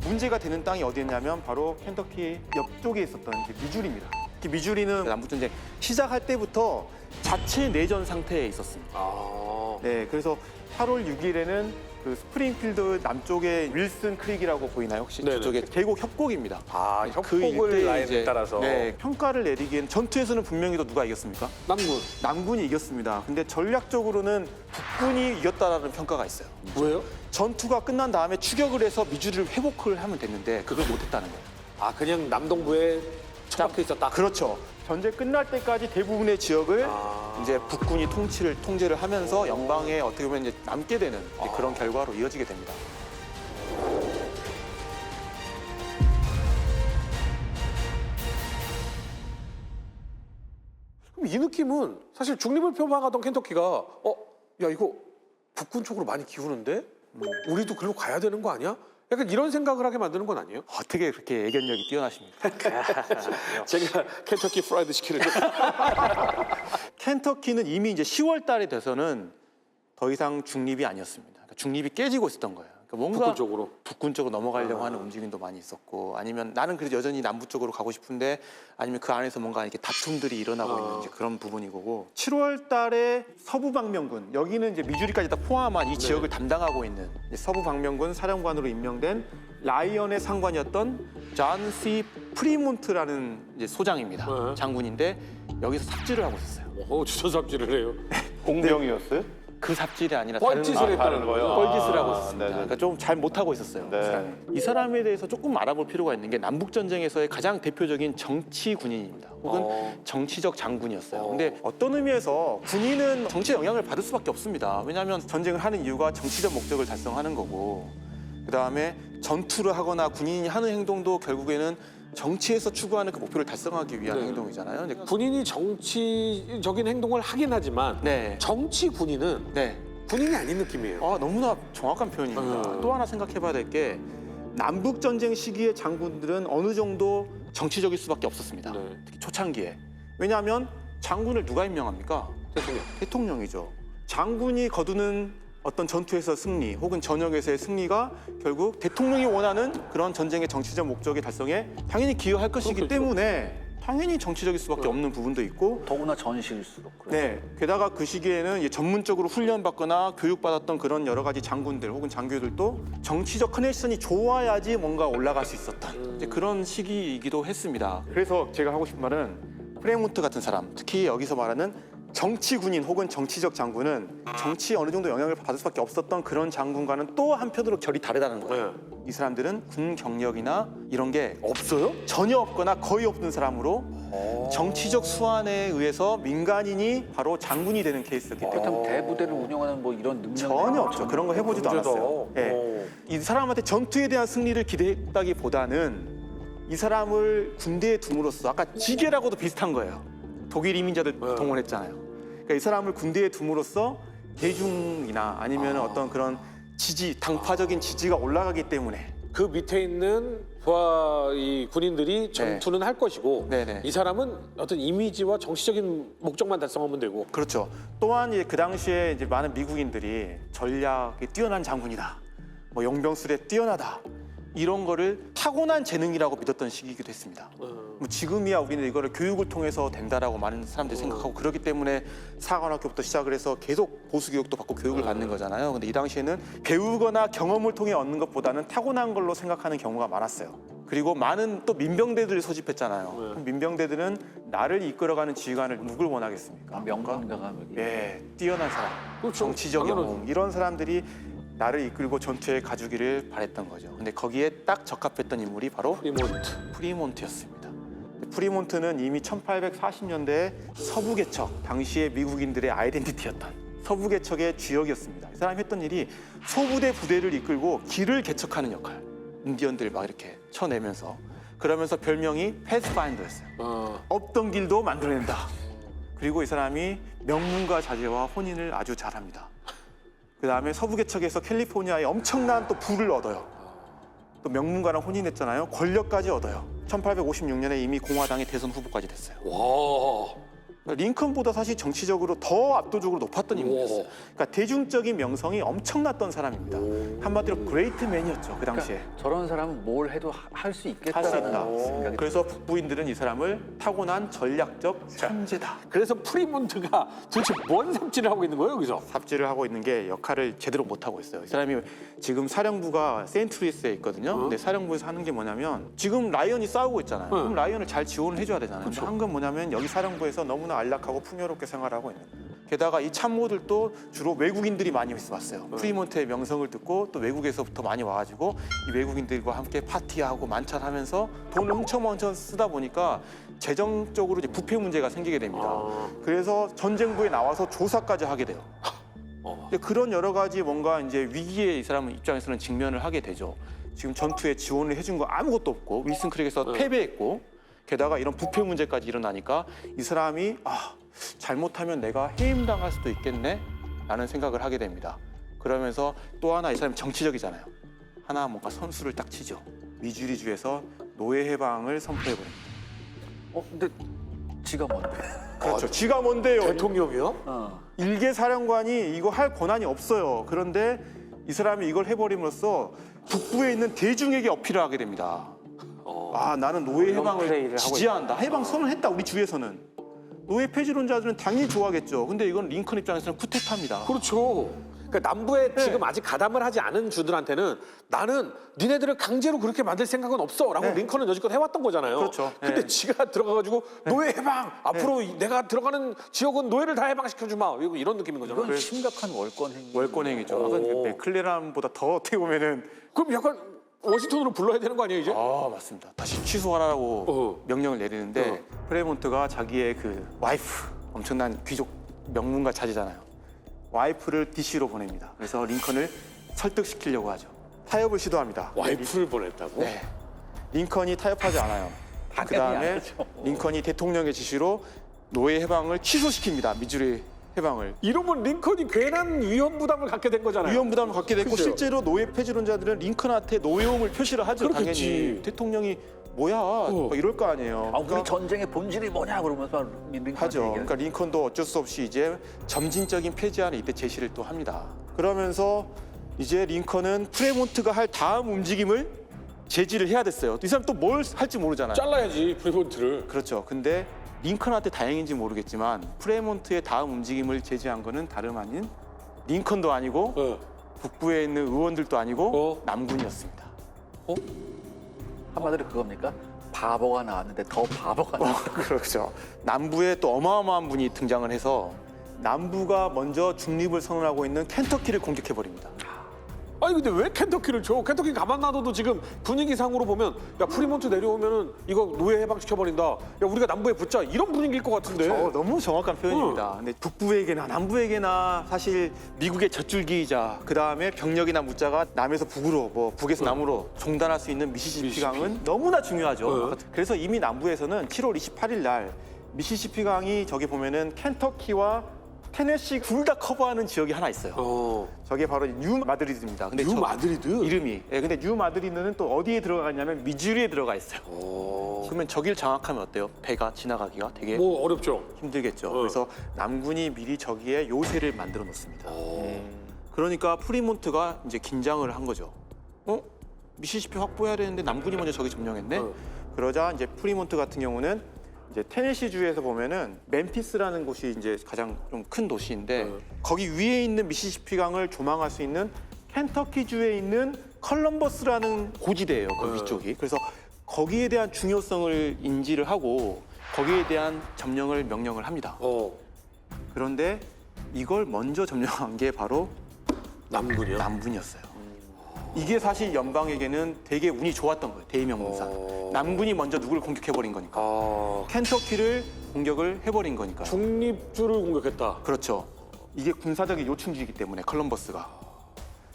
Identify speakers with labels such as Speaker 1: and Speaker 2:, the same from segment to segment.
Speaker 1: 문제가 되는 땅이 어디였냐면 바로 켄터키 옆쪽에 있었던 이제 미주리입니다. 미주리는 남북전쟁 시작할 때부터 자체 내전 상태에 있었습니다. 네, 그래서 8월 6일에는 그 스프링필드 남쪽에 윌슨 크릭이라고 보이나요? 혹시
Speaker 2: 네네.
Speaker 1: 그쪽에 계곡 협곡입니다.
Speaker 2: 협곡을
Speaker 1: 일대에
Speaker 2: 라인에
Speaker 1: 이제,
Speaker 2: 따라서.
Speaker 1: 네, 평가를 내리기엔 전투에서는 분명히 또 누가 이겼습니까?
Speaker 2: 남군.
Speaker 1: 남군이 이겼습니다. 근데 전략적으로는 북군이 이겼다라는 평가가 있어요.
Speaker 2: 왜요?
Speaker 1: 전투가 끝난 다음에 추격을 해서 미주리를 회복을 하면 됐는데 그걸 못했다는 거예요.
Speaker 2: 아, 그냥 남동부에 처박혀 있었다.
Speaker 1: 그렇죠. 전쟁 끝날 때까지 대부분의 지역을 이제 북군이 통제를 하면서 영방에 어떻게 보면 이제 남게 되는 이제 그런 결과로 이어지게 됩니다.
Speaker 2: 그럼 이 느낌은 사실 중립을 표방하던 켄터키가 야 이거 북군 쪽으로 많이 기우는데 우리도 글로 가야 되는 거 아니야? 약간 이런 생각을 하게 만드는 건 아니에요?
Speaker 1: 어떻게 그렇게 예견력이 뛰어나십니까?
Speaker 2: 제가 켄터키 프라이드 시키는
Speaker 1: 켄터키는 이미 이제 10월 달에 돼서는 더 이상 중립이 아니었습니다. 그러니까 중립이 깨지고 있었던 거예요. 그러니까 뭔가
Speaker 2: 북군 쪽으로.
Speaker 1: 북군 쪽으로 넘어가려고 하는 움직임도 많이 있었고, 아니면 나는 그래도 여전히 남부 쪽으로 가고 싶은데, 아니면 그 안에서 뭔가 이렇게 다툼들이 일어나고 있는 이제 그런 부분인 거고. 7월 달에 서부 방면군, 여기는 이제 미주리까지 다 포함한 이 지역을 담당하고 있는 이제 서부 방면군 사령관으로 임명된 라이언의 상관이었던 존 C. 프리몬트라는 이제 소장입니다. 장군인데 여기서 삽질을 하고 있었어요.
Speaker 2: 주저 삽질을 해요.
Speaker 3: 공병이었어요?
Speaker 1: 그 삽질이 아니라
Speaker 2: 뻘짓을 했다는 거예요.
Speaker 1: 뻘짓을 하고
Speaker 3: 아,
Speaker 1: 있었습니다.
Speaker 3: 네네.
Speaker 1: 그러니까 좀 잘 못하고 있었어요.
Speaker 3: 네.
Speaker 1: 이 사람이. 이 사람에 대해서 조금 알아볼 필요가 있는 게 남북전쟁에서의 가장 대표적인 정치 군인입니다. 혹은 정치적 장군이었어요. 근데 어떤 의미에서 군인은 정치에 영향을 받을 수밖에 없습니다. 왜냐하면 전쟁을 하는 이유가 정치적 목적을 달성하는 거고, 그다음에 전투를 하거나 군인이 하는 행동도 결국에는 정치에서 추구하는 그 목표를 달성하기 위한 행동이잖아요. 근데
Speaker 2: 군인이 정치적인 행동을 하긴 하지만
Speaker 1: 네.
Speaker 2: 정치 군인은
Speaker 1: 네.
Speaker 2: 군인이 아닌 느낌이에요.
Speaker 1: 너무나 정확한 표현입니다. 또 하나 생각해봐야 될 게 남북 전쟁 시기의 장군들은 어느 정도 정치적일 수밖에 없었습니다.
Speaker 2: 네.
Speaker 1: 특히 초창기에. 왜냐하면 장군을 누가 임명합니까?
Speaker 2: 대통령.
Speaker 1: 대통령이죠. 장군이 거두는 어떤 전투에서 승리 혹은 전역에서의 승리가 결국 대통령이 원하는 그런 전쟁의 정치적 목적의 달성에 당연히 기여할 것이기 때문에 당연히 정치적일 수밖에 없는 부분도 있고,
Speaker 4: 더구나 전시일수록.
Speaker 1: 네, 게다가 그 시기에는 이제 전문적으로 훈련받거나 교육받았던 그런 여러 가지 장군들 혹은 장교들도 정치적 커넥션이 좋아야지 뭔가 올라갈 수 있었던 이제 그런 시기이기도 했습니다. 그래서 제가 하고 싶은 말은 프레몬트 같은 사람, 특히 여기서 말하는 정치 군인 혹은 정치적 장군은 정치에 어느 정도 영향을 받을 수밖에 없었던 그런 장군과는 또 한편으로 결이 다르다는 거예요. 이 사람들은 군 경력이나 이런 게
Speaker 2: 없어요?
Speaker 1: 전혀 없거나 거의 없는 사람으로 정치적 수완에 의해서 민간인이 바로 장군이 되는 케이스였기 때문에
Speaker 4: 그렇다면 대부대를 운영하는 뭐 이런 능력이
Speaker 1: 전혀 없죠. 그런 거 해보지도 않았어요. 예. 이 사람한테 전투에 대한 승리를 기대했다기보다는 이 사람을 군대에 둠으로써 아까 지게라고도 비슷한 거예요. 독일 이민자들 동원했잖아요. 그러니까 이 사람을 군대에 둠으로써 대중이나 아니면 어떤 그런 지지, 당파적인 지지가 올라가기 때문에
Speaker 2: 그 밑에 있는 부하 이 군인들이 전투는 할 것이고
Speaker 1: 네네.
Speaker 2: 이 사람은 어떤 이미지와 정치적인 목적만 달성하면 되고.
Speaker 1: 그렇죠. 또한 그 당시에 이제 많은 미국인들이 전략에 뛰어난 장군이다, 뭐 용병술에 뛰어나다, 이런 거를 타고난 재능이라고 믿었던 시기이기도 했습니다. 뭐 지금이야 우리는 이거를 교육을 통해서 된다라고 많은 사람들이 생각하고 그렇기 때문에 사관학교부터 시작을 해서 계속 보수 교육도 받고 교육을 받는 거잖아요. 근데 이 당시에는 배우거나 경험을 통해 얻는 것보다는 타고난 걸로 생각하는 경우가 많았어요. 그리고 많은 또 민병대들을 소집했잖아요. 그럼 민병대들은 나를 이끌어가는 지휘관을 누굴 원하겠습니까?
Speaker 4: 명관가가
Speaker 1: 예, 뛰어난 사람,
Speaker 2: 그렇죠.
Speaker 1: 정치적
Speaker 2: 당연하죠.
Speaker 1: 영웅, 이런 사람들이 나를 이끌고 전투에 가주기를 바랬던 거죠. 근데 거기에 딱 적합했던 인물이 바로 프리몬트였습니다. 프리몬트는 이미 1840년대에 서부 개척, 당시의 미국인들의 아이덴티티였던 서부 개척의 주역이었습니다. 이 사람이 했던 일이 소부대 부대를 이끌고 길을 개척하는 역할, 인디언들 막 이렇게 쳐내면서, 그러면서 별명이 패스파인더였어요. 없던 길도 만들어낸다. 그리고 이 사람이 명문과 자제와 혼인을 아주 잘합니다. 그 다음에 서부 개척에서 캘리포니아에 엄청난 또 부를 얻어요. 또 명문가랑 혼인했잖아요. 권력까지 얻어요. 1856년에 이미 공화당의 대선 후보까지 됐어요.
Speaker 2: 와.
Speaker 1: 링컨보다 사실 정치적으로 더 압도적으로 높았던 인물이었어요. 그러니까 대중적인 명성이 엄청났던 사람입니다. 한마디로 그레이트맨이었죠 그 당시에.
Speaker 4: 그러니까 저런 사람은 뭘 해도 할 수
Speaker 1: 할 수
Speaker 4: 있겠다라는
Speaker 1: 있다.
Speaker 4: 생각이
Speaker 1: 그래서 북부인들은 이 사람을 타고난 전략적 천재다.
Speaker 2: 그래서 프리몬트가 도대체 뭔 삽질을 하고 있는 거예요 여기서?
Speaker 1: 삽질을 하고 있는 게 역할을 제대로 못 하고 있어요. 이 사람이 지금 사령부가 세인트루이스에 있거든요. 근데 사령부에서 하는 게 뭐냐면 지금 라이언이 싸우고 있잖아요. 그럼 라이언을 잘 지원을 해줘야 되잖아요. 근데 한 건 뭐냐면 여기 사령부에서 너무나 안락하고 풍요롭게 생활하고 있는. 게다가 이 참모들도 주로 외국인들이 많이 왔어요. 프리몬트의 명성을 듣고 또 외국에서부터 많이 와가지고 이 외국인들과 함께 파티하고 만찬하면서 돈을 훔쳐멈쳐 쓰다 보니까 재정적으로 이제 부패 문제가 생기게 됩니다. 그래서 전쟁부에 나와서 조사까지 하게 돼요. 근데 그런 여러 가지 뭔가 이제 위기에 이 사람 입장에서는 직면을 하게 되죠. 지금 전투에 지원을 해준 거 아무것도 없고 윌슨 크릭에서 패배했고 게다가 이런 부패 문제까지 일어나니까 이 사람이 잘못하면 내가 해임당할 수도 있겠네 라는 생각을 하게 됩니다. 그러면서 또 하나 이 사람이 정치적이잖아요. 하나 뭔가 선수를 딱 치죠. 미주리주에서 노예 해방을 선포해버립니다.
Speaker 4: 근데 지가 뭔데?
Speaker 1: 그렇죠. 지가 뭔데요?
Speaker 2: 대통령이요?
Speaker 1: 일개 사령관이 이거 할 권한이 없어요. 그런데 이 사람이 이걸 해버림으로써 북부에 있는 대중에게 어필을 하게 됩니다. 나는 노예 해방을 지지한다. 해방 선언했다. 우리 주에서는. 노예 폐지론자들은 당연히 좋아하겠죠. 근데 이건 링컨 입장에서는 쿠데타입니다.
Speaker 2: 그렇죠. 그러니까 남부에 지금 아직 가담을 하지 않은 주들한테는 나는 니네들을 강제로 그렇게 만들 생각은 없어라고 링컨은 여지껏 해왔던 거잖아요.
Speaker 1: 그렇죠.
Speaker 2: 근데 지가 들어가가지고 노예 해방 앞으로 내가 들어가는 지역은 노예를 다 해방시켜주마 이런 느낌인 거잖아요.
Speaker 4: 이건 심각한 월권 행위.
Speaker 1: 월권행위죠. 아까 맥클레란보다 더 어떻게 보면은
Speaker 2: 그럼 약간 워싱턴으로 불러야 되는 거 아니에요 이제?
Speaker 1: 맞습니다. 다시 취소하라고 명령을 내리는데 프레몬트가 자기의 그 와이프 엄청난 귀족 명문가 자제잖아요. 와이프를 DC로 보냅니다. 그래서 링컨을 설득시키려고 하죠. 타협을 시도합니다.
Speaker 2: 와이프를 보냈다고?
Speaker 1: 네. 링컨이 타협하지 않아요. 그 다음에 링컨이 대통령의 지시로 노예 해방을 취소시킵니다. 미주리 해방을.
Speaker 2: 이러면 링컨이 괜한 위험 부담을 갖게 된 거잖아요.
Speaker 1: 위험 부담을 갖게 됐고
Speaker 2: 그죠?
Speaker 1: 실제로 노예 폐지론자들은 링컨한테 노예움을 표시를 하죠.
Speaker 2: 그렇겠지.
Speaker 1: 당연히. 대통령이 뭐야 뭐 이럴 거 아니에요.
Speaker 4: 우리 전쟁의 본질이 뭐냐 그러면서 링컨한테
Speaker 1: 하죠.
Speaker 4: 얘기하는
Speaker 1: 그러니까 링컨도 어쩔 수 없이 이제 점진적인 폐지안을 이때 제시를 또 합니다. 그러면서 이제 링컨은 프레몬트가 할 다음 움직임을 제지를 해야 됐어요. 이 사람 또 뭘 할지 모르잖아요.
Speaker 2: 잘라야지 프리몬트를.
Speaker 1: 그렇죠. 근데 링컨한테 다행인지 모르겠지만 프레몬트의 다음 움직임을 제지한 거는 다름 아닌 링컨도 아니고 북부에 있는 의원들도 아니고 남군이었습니다.
Speaker 4: 한마디로 그겁니까? 바보가 나왔는데 더 바보가 나왔다.
Speaker 1: 그렇죠. 남부에 또 어마어마한 분이 등장을 해서 남부가 먼저 중립을 선언하고 있는 켄터키를 공격해버립니다.
Speaker 2: 아니 근데 왜 켄터키를 줘? 켄터키 가만 놔둬도 지금 분위기상으로 보면 야 프리몬트 내려오면은 이거 노예 해방시켜버린다. 야 우리가 남부에 붙자 이런 분위기일 것 같은데.
Speaker 1: 너무 정확한 표현입니다. 근데 북부에게나 남부에게나 사실 미국의 젖줄기이자 그 다음에 병력이나 무자가 남에서 북으로 뭐 북에서 남으로 종단할 수 있는 미시시피 강은 너무나 중요하죠. 그래서 이미 남부에서는 7월 28일 날 미시시피 강이 저기 보면은 켄터키와 테네시 둘 다 커버하는 지역이 하나 있어요. 저게 바로 뉴 마드리드입니다. 근데
Speaker 2: 뉴 마드리드?
Speaker 1: 이름이. 근데 뉴 마드리드는 또 어디에 들어가냐면 미주리에 들어가 있어요. 그러면 저길 장악하면 어때요? 배가 지나가기가 되게
Speaker 2: 뭐 어렵죠.
Speaker 1: 힘들겠죠. 그래서 남군이 미리 저기에 요새를 만들어 놓습니다. 그러니까 프리몬트가 이제 긴장을 한 거죠. 미시시피 확보해야 되는데 남군이 먼저 저기 점령했네. 그러자 이제 프리몬트 같은 경우는 이제 테네시주에서 보면은 멤피스라는 곳이 이제 가장 좀 큰 도시인데 거기 위에 있는 미시시피 강을 조망할 수 있는 켄터키주에 있는 컬럼버스라는 고지대예요. 그 위쪽이. 그래서 거기에 대한 중요성을 인지를 하고 거기에 대한 점령을 명령을 합니다. 그런데 이걸 먼저 점령한 게 바로
Speaker 2: 남군이요?
Speaker 1: 남군이었어요. 이게 사실 연방에게는 되게 운이 좋았던 거예요. 대의명분상. 남군이 먼저 누구를 공격해버린 거니까. 켄터키를 공격을 해버린 거니까요.
Speaker 2: 중립주를 공격했다.
Speaker 1: 그렇죠. 이게 군사적인 요충지이기 때문에 컬럼버스가.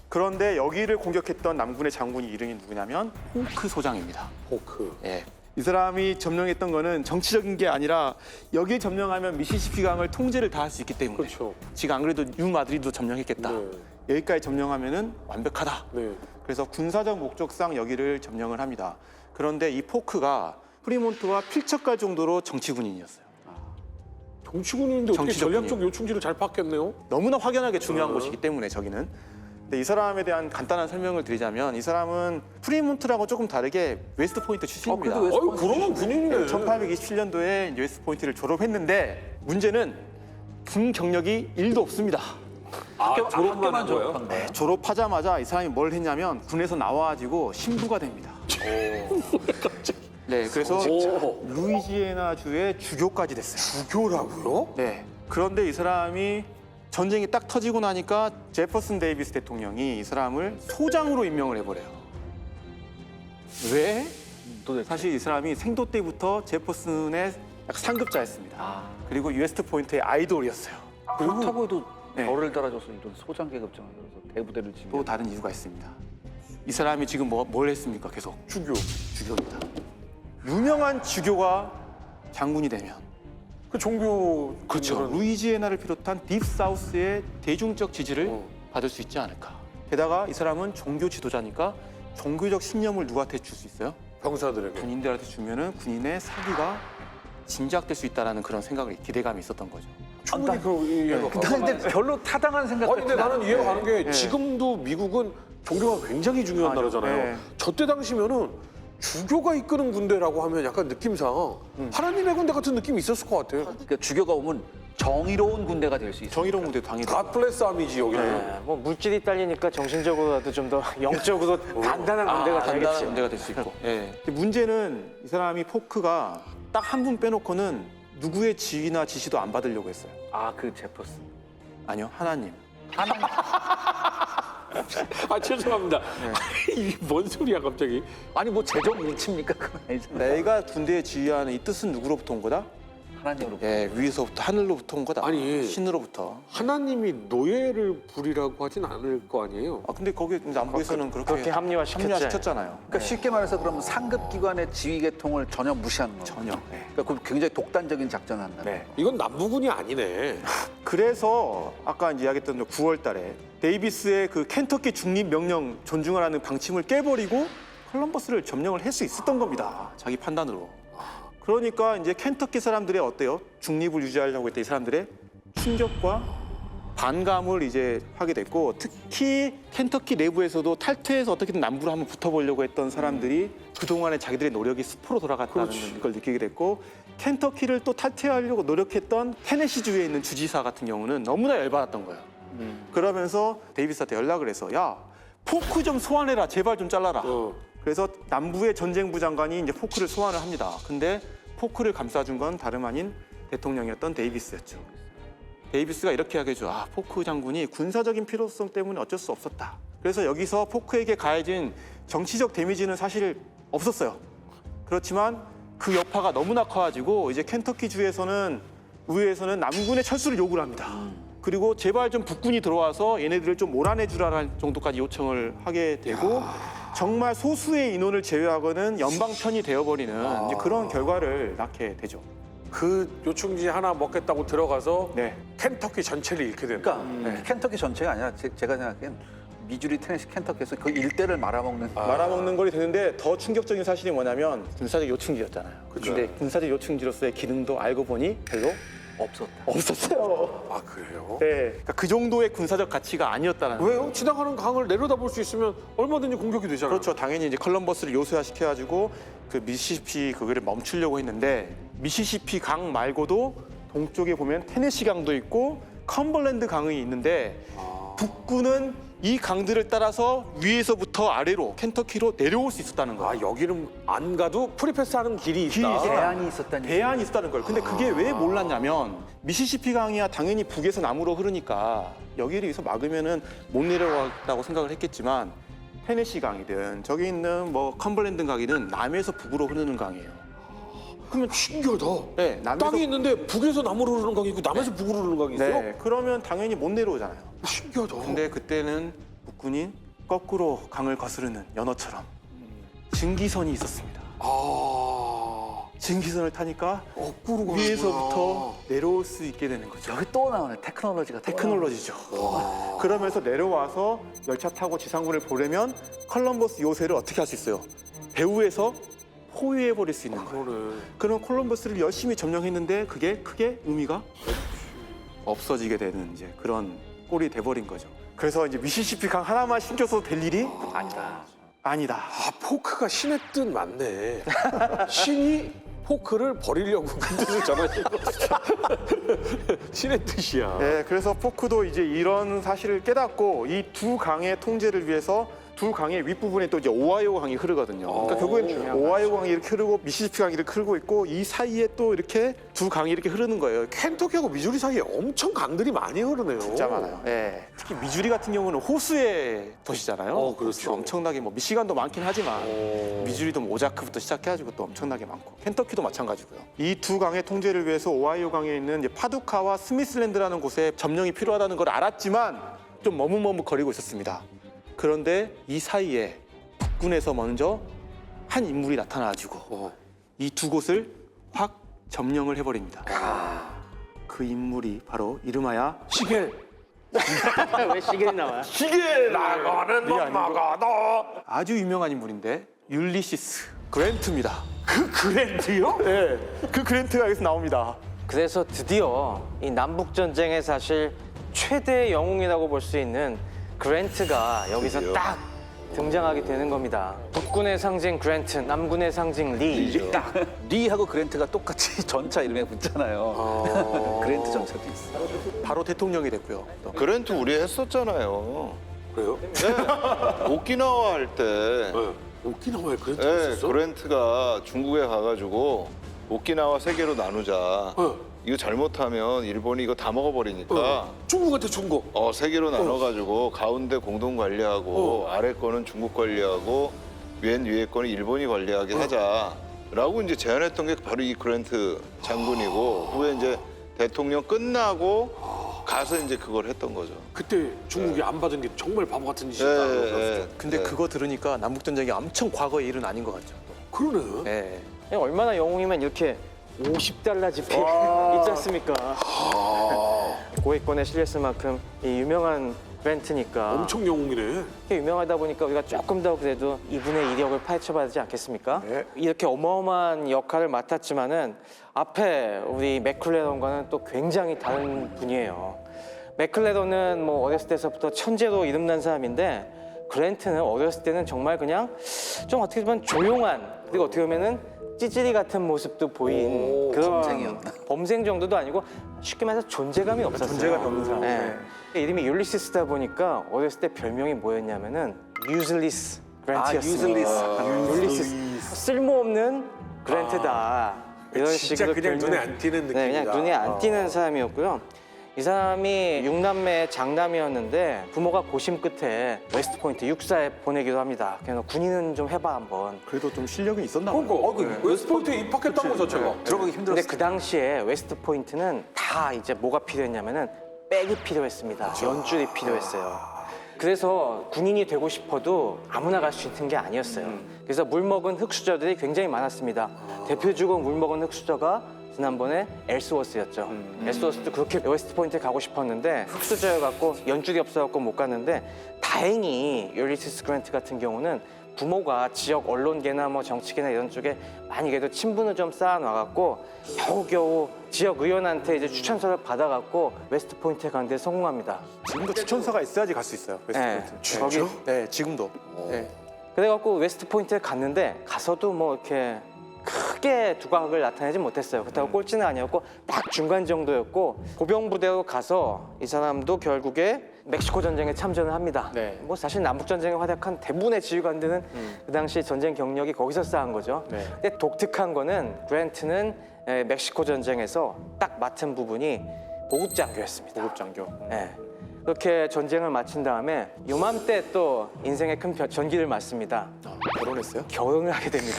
Speaker 1: 그런데 여기를 공격했던 남군의 장군이 이름이 누구냐면 호크 소장입니다.
Speaker 2: 호크.
Speaker 1: 예. 이 사람이 점령했던 거는 정치적인 게 아니라 여기에 점령하면 미시시피 강을 통제를 다 할 수 있기 때문에.
Speaker 2: 그렇죠.
Speaker 1: 지금 안 그래도 뉴 마드리드도 점령했겠다.
Speaker 2: 네.
Speaker 1: 여기까지 점령하면은 완벽하다.
Speaker 2: 네.
Speaker 1: 그래서 군사적 목적상 여기를 점령을 합니다. 그런데 이 포크가 프리몬트와 필적할 정도로 정치 군인이었어요.
Speaker 2: 정치군인데 어떻게
Speaker 1: 정치적
Speaker 2: 전략적
Speaker 1: 군인.
Speaker 2: 요충지를 잘 팠겠네요?
Speaker 1: 너무나 확연하게 중요한 곳이기 때문에 저기는. 근데 이 사람에 대한 간단한 설명을 드리자면 이 사람은 프리몬트라고 조금 다르게 웨스트 포인트 출신입니다.
Speaker 4: 그래도
Speaker 2: 아유 그러면 군인이네.
Speaker 1: 1827년도에 웨스트 포인트를 졸업했는데 문제는 군 경력이 1도 없습니다.
Speaker 2: 졸업만 한 거예요?
Speaker 4: 졸업한 거예요?
Speaker 1: 졸업하자마자 이 사람이 뭘 했냐면 군에서 나와가지고 신부가 됩니다. 네, 그래서
Speaker 2: 오.
Speaker 1: 루이지애나 주의 주교까지 됐어요.
Speaker 2: 주교라고요?
Speaker 1: 네. 그런데 이 사람이 전쟁이 딱 터지고 나니까 제퍼슨 데이비스 대통령이 이 사람을 소장으로 임명을 해버려요. 왜?
Speaker 4: 도대체.
Speaker 1: 사실 이 사람이 생도 때부터 제퍼슨의 약 상급자였습니다.
Speaker 4: 아,
Speaker 1: 그리고 웨스트 포인트의 아이돌이었어요.
Speaker 4: 그렇다고 해도
Speaker 1: 네.
Speaker 4: 벌을 달아줘서 이런 소장 계급장을 해서 대부대를 지면
Speaker 1: 또 다른 이유가 있습니다. 이 사람이 지금 뭘 했습니까? 계속
Speaker 2: 주교.
Speaker 1: 주교입니다. 유명한 주교가 장군이 되면
Speaker 2: 그 종교
Speaker 1: 그렇죠. 루이지애나를 비롯한 딥사우스의 대중적 지지를 받을 수 있지 않을까. 게다가 이 사람은 종교 지도자니까 종교적 신념을 누구한테 줄 수 있어요?
Speaker 2: 병사들에게.
Speaker 1: 군인들한테 주면은 군인의 사기가 진작될 수 있다라는 그런 생각을 기대감이 있었던 거죠.
Speaker 2: 충분히 그 이해가 가.
Speaker 4: 근데 별로 타당한 생각
Speaker 2: 아니 근데 나는 이해가 가는 게
Speaker 1: 네.
Speaker 2: 지금도 미국은 종교가 굉장히 중요한
Speaker 1: 맞아요.
Speaker 2: 나라잖아요.
Speaker 1: 네.
Speaker 2: 저때 당시면은 주교가 이끄는 군대라고 하면 약간 느낌상 하나님의 군대 같은 느낌이 있었을 것 같아요.
Speaker 4: 그러니까 주교가 오면 정의로운 군대가 될 수 있어요.
Speaker 1: 정의로운 군대 당연히
Speaker 2: 갓 플레스 아미지 여기는.
Speaker 3: 네, 뭐 물질이 딸리니까 정신적으로라도 좀 더 영적으로 단단한 군대가
Speaker 1: 간단한
Speaker 3: 되겠지.
Speaker 1: 문제가 될 수 있고. 예. 근데 문제는 이 사람이 포크가 딱 한 분 빼놓고는 누구의 지휘나 지시도 안 받으려고 했어요.
Speaker 4: 아, 그 제퍼슨.
Speaker 1: 아니요, 하나님.
Speaker 2: 아 죄송합니다. 이게 뭔 소리야 갑자기?
Speaker 4: 아니 뭐 재정 일치입니까? 그건 아니잖아요.
Speaker 1: 내가 군대에 지휘하는 이 뜻은 누구로부터 온 거다?
Speaker 4: 하나님으로부터.
Speaker 1: 예, 위에서부터 하늘로부터 온 거다.
Speaker 2: 아니.
Speaker 1: 신으로부터.
Speaker 2: 하나님이 노예를 부리라고 하진 않을 거 아니에요?
Speaker 1: 아 근데 거기 남부에서는
Speaker 3: 그렇게 합리화시켰지.
Speaker 1: 합리화시켰잖아요.
Speaker 4: 그러니까 쉽게 말해서 그러면 상급 기관의 지휘 계통을 전혀 무시하는 거예요.
Speaker 1: 전혀. 예.
Speaker 4: 그러니까 그 굉장히 독단적인 작전을 한다.
Speaker 1: 네.
Speaker 2: 이건 남부군이 아니네.
Speaker 1: 그래서 아까 이제 이야기했던 9월달에 데이비스의 그 켄터키 중립 명령 존중하라는 방침을 깨버리고 컬럼버스를 점령을 할 수 있었던 겁니다. 자기 판단으로. 그러니까 이제 켄터키 사람들의 어때요? 중립을 유지하려고 했던 이 사람들의 충격과 반감을 이제 하게 됐고 특히 켄터키 내부에서도 탈퇴해서 어떻게든 남부로 한번 붙어보려고 했던 사람들이 그동안의 자기들의 노력이 수포로 돌아갔다는
Speaker 2: 그렇지.
Speaker 1: 걸 느끼게 됐고 켄터키를 또 탈퇴하려고 노력했던 테네시주에 있는 주지사 같은 경우는 너무나 열받았던 거예요. 그러면서 데이비스한테 연락을 해서 야 포크 좀 소환해라 제발 좀 잘라라. 그래서 남부의 전쟁부 장관이 이제 포크를 소환을 합니다. 근데 포크를 감싸준 건 다름 아닌 대통령이었던 데이비스였죠. 데이비스가 이렇게 이야기해줘. 아, 포크 장군이 군사적인 필요성 때문에 어쩔 수 없었다. 그래서 여기서 포크에게 가해진 정치적 데미지는 사실 없었어요. 그렇지만 그 여파가 너무나 커가지고 이제 켄터키 주에서는 의회에서는 남군의 철수를 요구를 합니다. 그리고 제발 좀 북군이 들어와서 얘네들을 좀 몰아내주라는 정도까지 요청을 하게 되고 정말 소수의 인원을 제외하고는 연방편이 되어버리는 이제 그런 결과를 낳게 되죠.
Speaker 2: 그 요충지 하나 먹겠다고 들어가서
Speaker 1: 네.
Speaker 2: 켄터키 전체를 잃게 된다.
Speaker 4: 그러니까 켄터키 전체가 아니라 제가 생각엔 미주리, 테네시, 켄터키에서 그 일대를 말아먹는
Speaker 1: 말아먹는 꼴이 되는데 더 충격적인 사실이 뭐냐면 군사적 요충지였잖아요.
Speaker 2: 그쵸.
Speaker 1: 근데 군사적 요충지로서의 기능도 알고 보니 별로
Speaker 4: 없었다.
Speaker 1: 없었어요.
Speaker 2: 아 그래요?
Speaker 1: 네, 그러니까 그 정도의 군사적 가치가 아니었다는.
Speaker 2: 왜요? 지나가는 강을 내려다볼 수 있으면 얼마든지 공격이 되잖아요.
Speaker 1: 그렇죠. 당연히 이제 컬럼버스를 요새화시켜가지고 그 미시시피 그거를 멈추려고 했는데 미시시피 강 말고도 동쪽에 보면 테네시 강도 있고 컴벌랜드 강이 있는데 북군은 이 강들을 따라서 위에서부터 아래로 켄터키로 내려올 수 있었다는 거예요.
Speaker 2: 아 여기는 안 가도 프리패스하는 길이 있다.
Speaker 1: 길이 있어요.
Speaker 4: 대안이 있었다니.
Speaker 1: 대안이 있었다는 거예요. 근데 그게 왜 몰랐냐면 미시시피 강이야 당연히 북에서 남으로 흐르니까 여기를 여기서 막으면은 못 내려가다고 생각을 했겠지만 테네시 강이든 저기 있는 뭐 컴벌랜드 강이든 남에서 북으로 흐르는 강이에요.
Speaker 2: 그러면 신기하다.
Speaker 1: 네, 남에서
Speaker 2: 땅이 있는데 북에서 남으로 흐르는 강이 있고 남에서 북으로 흐르는 강이 있어요?
Speaker 1: 네, 그러면 당연히 못 내려오잖아요.
Speaker 2: 신기하다.
Speaker 1: 근데 그때는 북군이 거꾸로 강을 거스르는 연어처럼 증기선이 있었습니다.
Speaker 2: 아
Speaker 1: 증기선을 타니까
Speaker 2: 거꾸로 가는구나.
Speaker 1: 위에서부터 내려올 수 있게 되는 거죠.
Speaker 4: 여기 또 나오네. 테크놀로지가 또
Speaker 1: 테크놀로지죠. 그러면서 내려와서 열차 타고 지상군을 보려면 컬럼버스 요새를 어떻게 할 수 있어요? 배후에서 호위해 버릴 수 있는 거예요.
Speaker 2: 그러네.
Speaker 1: 그런 콜럼버스를 열심히 점령했는데 그게 크게 의미가 없어지게 되는 이제 그런 꼴이 돼버린 거죠. 그래서 이제 미시시피 강 하나만 신겨서 될 일이 아니다.
Speaker 2: 아, 포크가 신의 뜻 맞네. 신이 포크를 버리려고 그 뜻을 전하신 거. 신의 뜻이야.
Speaker 1: 네, 그래서 포크도 이제 이런 사실을 깨닫고 이 두 강의 통제를 위해서 두 강의 윗부분에 또 이제 오하이오 강이 흐르거든요. 그러니까 결국엔 오하이오 강이 이렇게 흐르고 미시시피 강이 이렇게 흐르고 있고 이 사이에 또 이렇게 두 강이 이렇게 흐르는 거예요.
Speaker 2: 켄터키하고 미주리 사이에 엄청 강들이 많이 흐르네요.
Speaker 1: 진짜 많아요. 예. 특히 미주리 같은 경우는 호수의 도시잖아요.
Speaker 2: 그렇죠.
Speaker 1: 엄청나게 뭐 미시간도 많긴 하지만 미주리도 뭐 오자크부터 시작해가지고 또 엄청나게 많고 켄터키도 마찬가지고요. 이 두 강의 통제를 위해서 오하이오 강에 있는 이제 파두카와 스미스랜드라는 곳에 점령이 필요하다는 걸 알았지만 좀 머뭇머뭇거리고 있었습니다. 그런데 이 사이에 북군에서 먼저 한 인물이 나타나가지고 이 두 곳을 확 점령을 해버립니다. 그 인물이 바로 이름하여
Speaker 2: 시겔.
Speaker 3: 왜 시계이 나와요?
Speaker 2: 시겔 나가는
Speaker 1: 이게 아니고.
Speaker 2: 엄마가 너.
Speaker 1: 아주 유명한 인물인데 율리시스 그랜트입니다.
Speaker 2: 그 그랜드요?
Speaker 1: 네, 그 그랜트가 여기서 나옵니다.
Speaker 3: 그래서 드디어 이 남북 전쟁의 사실 최대 영웅이라고 볼 수 있는 그랜트가 여기서
Speaker 5: 드디어.
Speaker 3: 딱 등장하게 되는 겁니다. 북군의 상징 그랜트, 남군의 상징 리.
Speaker 4: 딱 리하고 그랜트가 똑같이 전차 이름에 붙잖아요. 그랜트 전차도 있어.
Speaker 1: 바로 대통령이 됐고요. 또
Speaker 5: 그랜트 우리 했었잖아요.
Speaker 2: 그래요?
Speaker 5: 오키나와 할 때
Speaker 2: 네. 오키나와에 그랜드
Speaker 5: 네,
Speaker 2: 있었어?
Speaker 5: 그랜트가 중국에 가가지고 오키나와 세 개로 나누자.
Speaker 2: 네.
Speaker 5: 이거 잘못하면 일본이 이거 다 먹어버리니까
Speaker 2: 중국한테 준 거.
Speaker 5: 세 개로 나눠가지고 가운데 공동 관리하고 아래 거는 중국 관리하고 맨 위에 거는 일본이 관리하게 하자라고 이제 제안했던 게 바로 이 그랜트 장군이고 후에 이제 대통령 끝나고 가서 이제 그걸 했던 거죠.
Speaker 2: 그때 중국이 안 받은 게 정말 바보 같은
Speaker 5: 예,
Speaker 2: 짓이다.
Speaker 5: 예,
Speaker 1: 근데
Speaker 5: 예.
Speaker 1: 그거 들으니까 남북 전쟁이 엄청 과거의 일은 아닌 것 같죠.
Speaker 2: 그러네.
Speaker 1: 네.
Speaker 3: 얼마나 영웅이면 이렇게 50달러 지폐 있지 않습니까? 고위권에 실렸을 만큼 이 유명한 그랜트니까
Speaker 2: 엄청 영웅이네.
Speaker 3: 이렇게 유명하다 보니까 우리가 조금 더 그래도 이분의 이력을 파헤쳐봐야 되지 않겠습니까?
Speaker 1: 네.
Speaker 3: 이렇게 어마어마한 역할을 맡았지만은 앞에 우리 맥클레런과는 또 굉장히 다른 분이에요. 맥클레런은 뭐 어렸을 때서부터 천재로 이름난 사람인데 그랜트는 어렸을 때는 정말 그냥 좀 어떻게 보면 조용한 그리고 어떻게 보면은 찌질이 같은 모습도 보인 그런
Speaker 4: 범생이었나?
Speaker 3: 범생 정도도 아니고 쉽게 말해서 존재감이 없었어요.
Speaker 1: 존재감이 없는 사람.
Speaker 3: 네. 이름이 율리시스다 보니까 어렸을 때 별명이 뭐였냐면은 유즐리스 그랜트였습니다. 율리시스. 쓸모없는 그랜트다. 이런
Speaker 2: 진짜
Speaker 3: 식으로
Speaker 2: 그냥
Speaker 3: 별명-
Speaker 2: 눈에 안 띄는 느낌이다.
Speaker 3: 네, 그냥 눈에 안 띄는 사람이었고요. 이 사람이 6남매 장남이었는데 부모가 고심 끝에 웨스트포인트 육사에 보내기도 합니다. 그냥 군인은 좀 해봐 한번.
Speaker 1: 그래도 좀 실력이 있었나 봐요.
Speaker 2: 그러니까 웨스트포인트에 입학했다고 자체가.
Speaker 4: 들어가기 힘들었어.
Speaker 3: 근데 그 당시에 웨스트포인트는 다 이제 뭐가 필요했냐면은 백이 필요했습니다. 연줄이 필요했어요. 그래서 군인이 되고 싶어도 아무나 갈 수 있는 게 아니었어요. 그래서 물먹은 흑수저들이 굉장히 많았습니다. 대표적으로 물먹은 흑수저가 지난번에 엘스워스였죠. 엘스워스도 그렇게 웨스트포인트에 가고 싶었는데 흑수저여갖고 연줄이 없어갖고 못 갔는데 다행히 율리시스 그랜트 같은 경우는 부모가 지역 언론계나 뭐 정치계나 이런 쪽에 많이 그래도 친분을 좀 쌓아놔갖고 겨우겨우 지역 의원한테 이제 추천서를 받아갖고 웨스트포인트에 가는데 성공합니다.
Speaker 1: 지금도 추천서가 있어야지 갈 수 있어요. 웨스트포인트.
Speaker 3: 거기
Speaker 1: 네, 지금도. 네.
Speaker 3: 그래갖고 웨스트포인트에 갔는데 가서도 뭐 이렇게 크게 두각을 나타내지 못했어요. 그렇다고 꼴찌는 아니었고 딱 중간 정도였고 보병부대로 가서 이 사람도 결국에 멕시코 전쟁에 참전을 합니다.
Speaker 1: 네.
Speaker 3: 뭐 사실 남북 전쟁에 활약한 대부분의 지휘관들은 그 당시 전쟁 경력이 거기서 쌓은 거죠.
Speaker 1: 네.
Speaker 3: 근데 독특한 거는 그랜트는 멕시코 전쟁에서 딱 맡은 부분이 보급 장교였습니다.
Speaker 1: 고급 장교.
Speaker 3: 네. 그렇게 전쟁을 마친 다음에 요맘때 또 인생의 큰 전기를 맞습니다.
Speaker 1: 결혼했어요?
Speaker 3: 결혼을 하게 됩니다.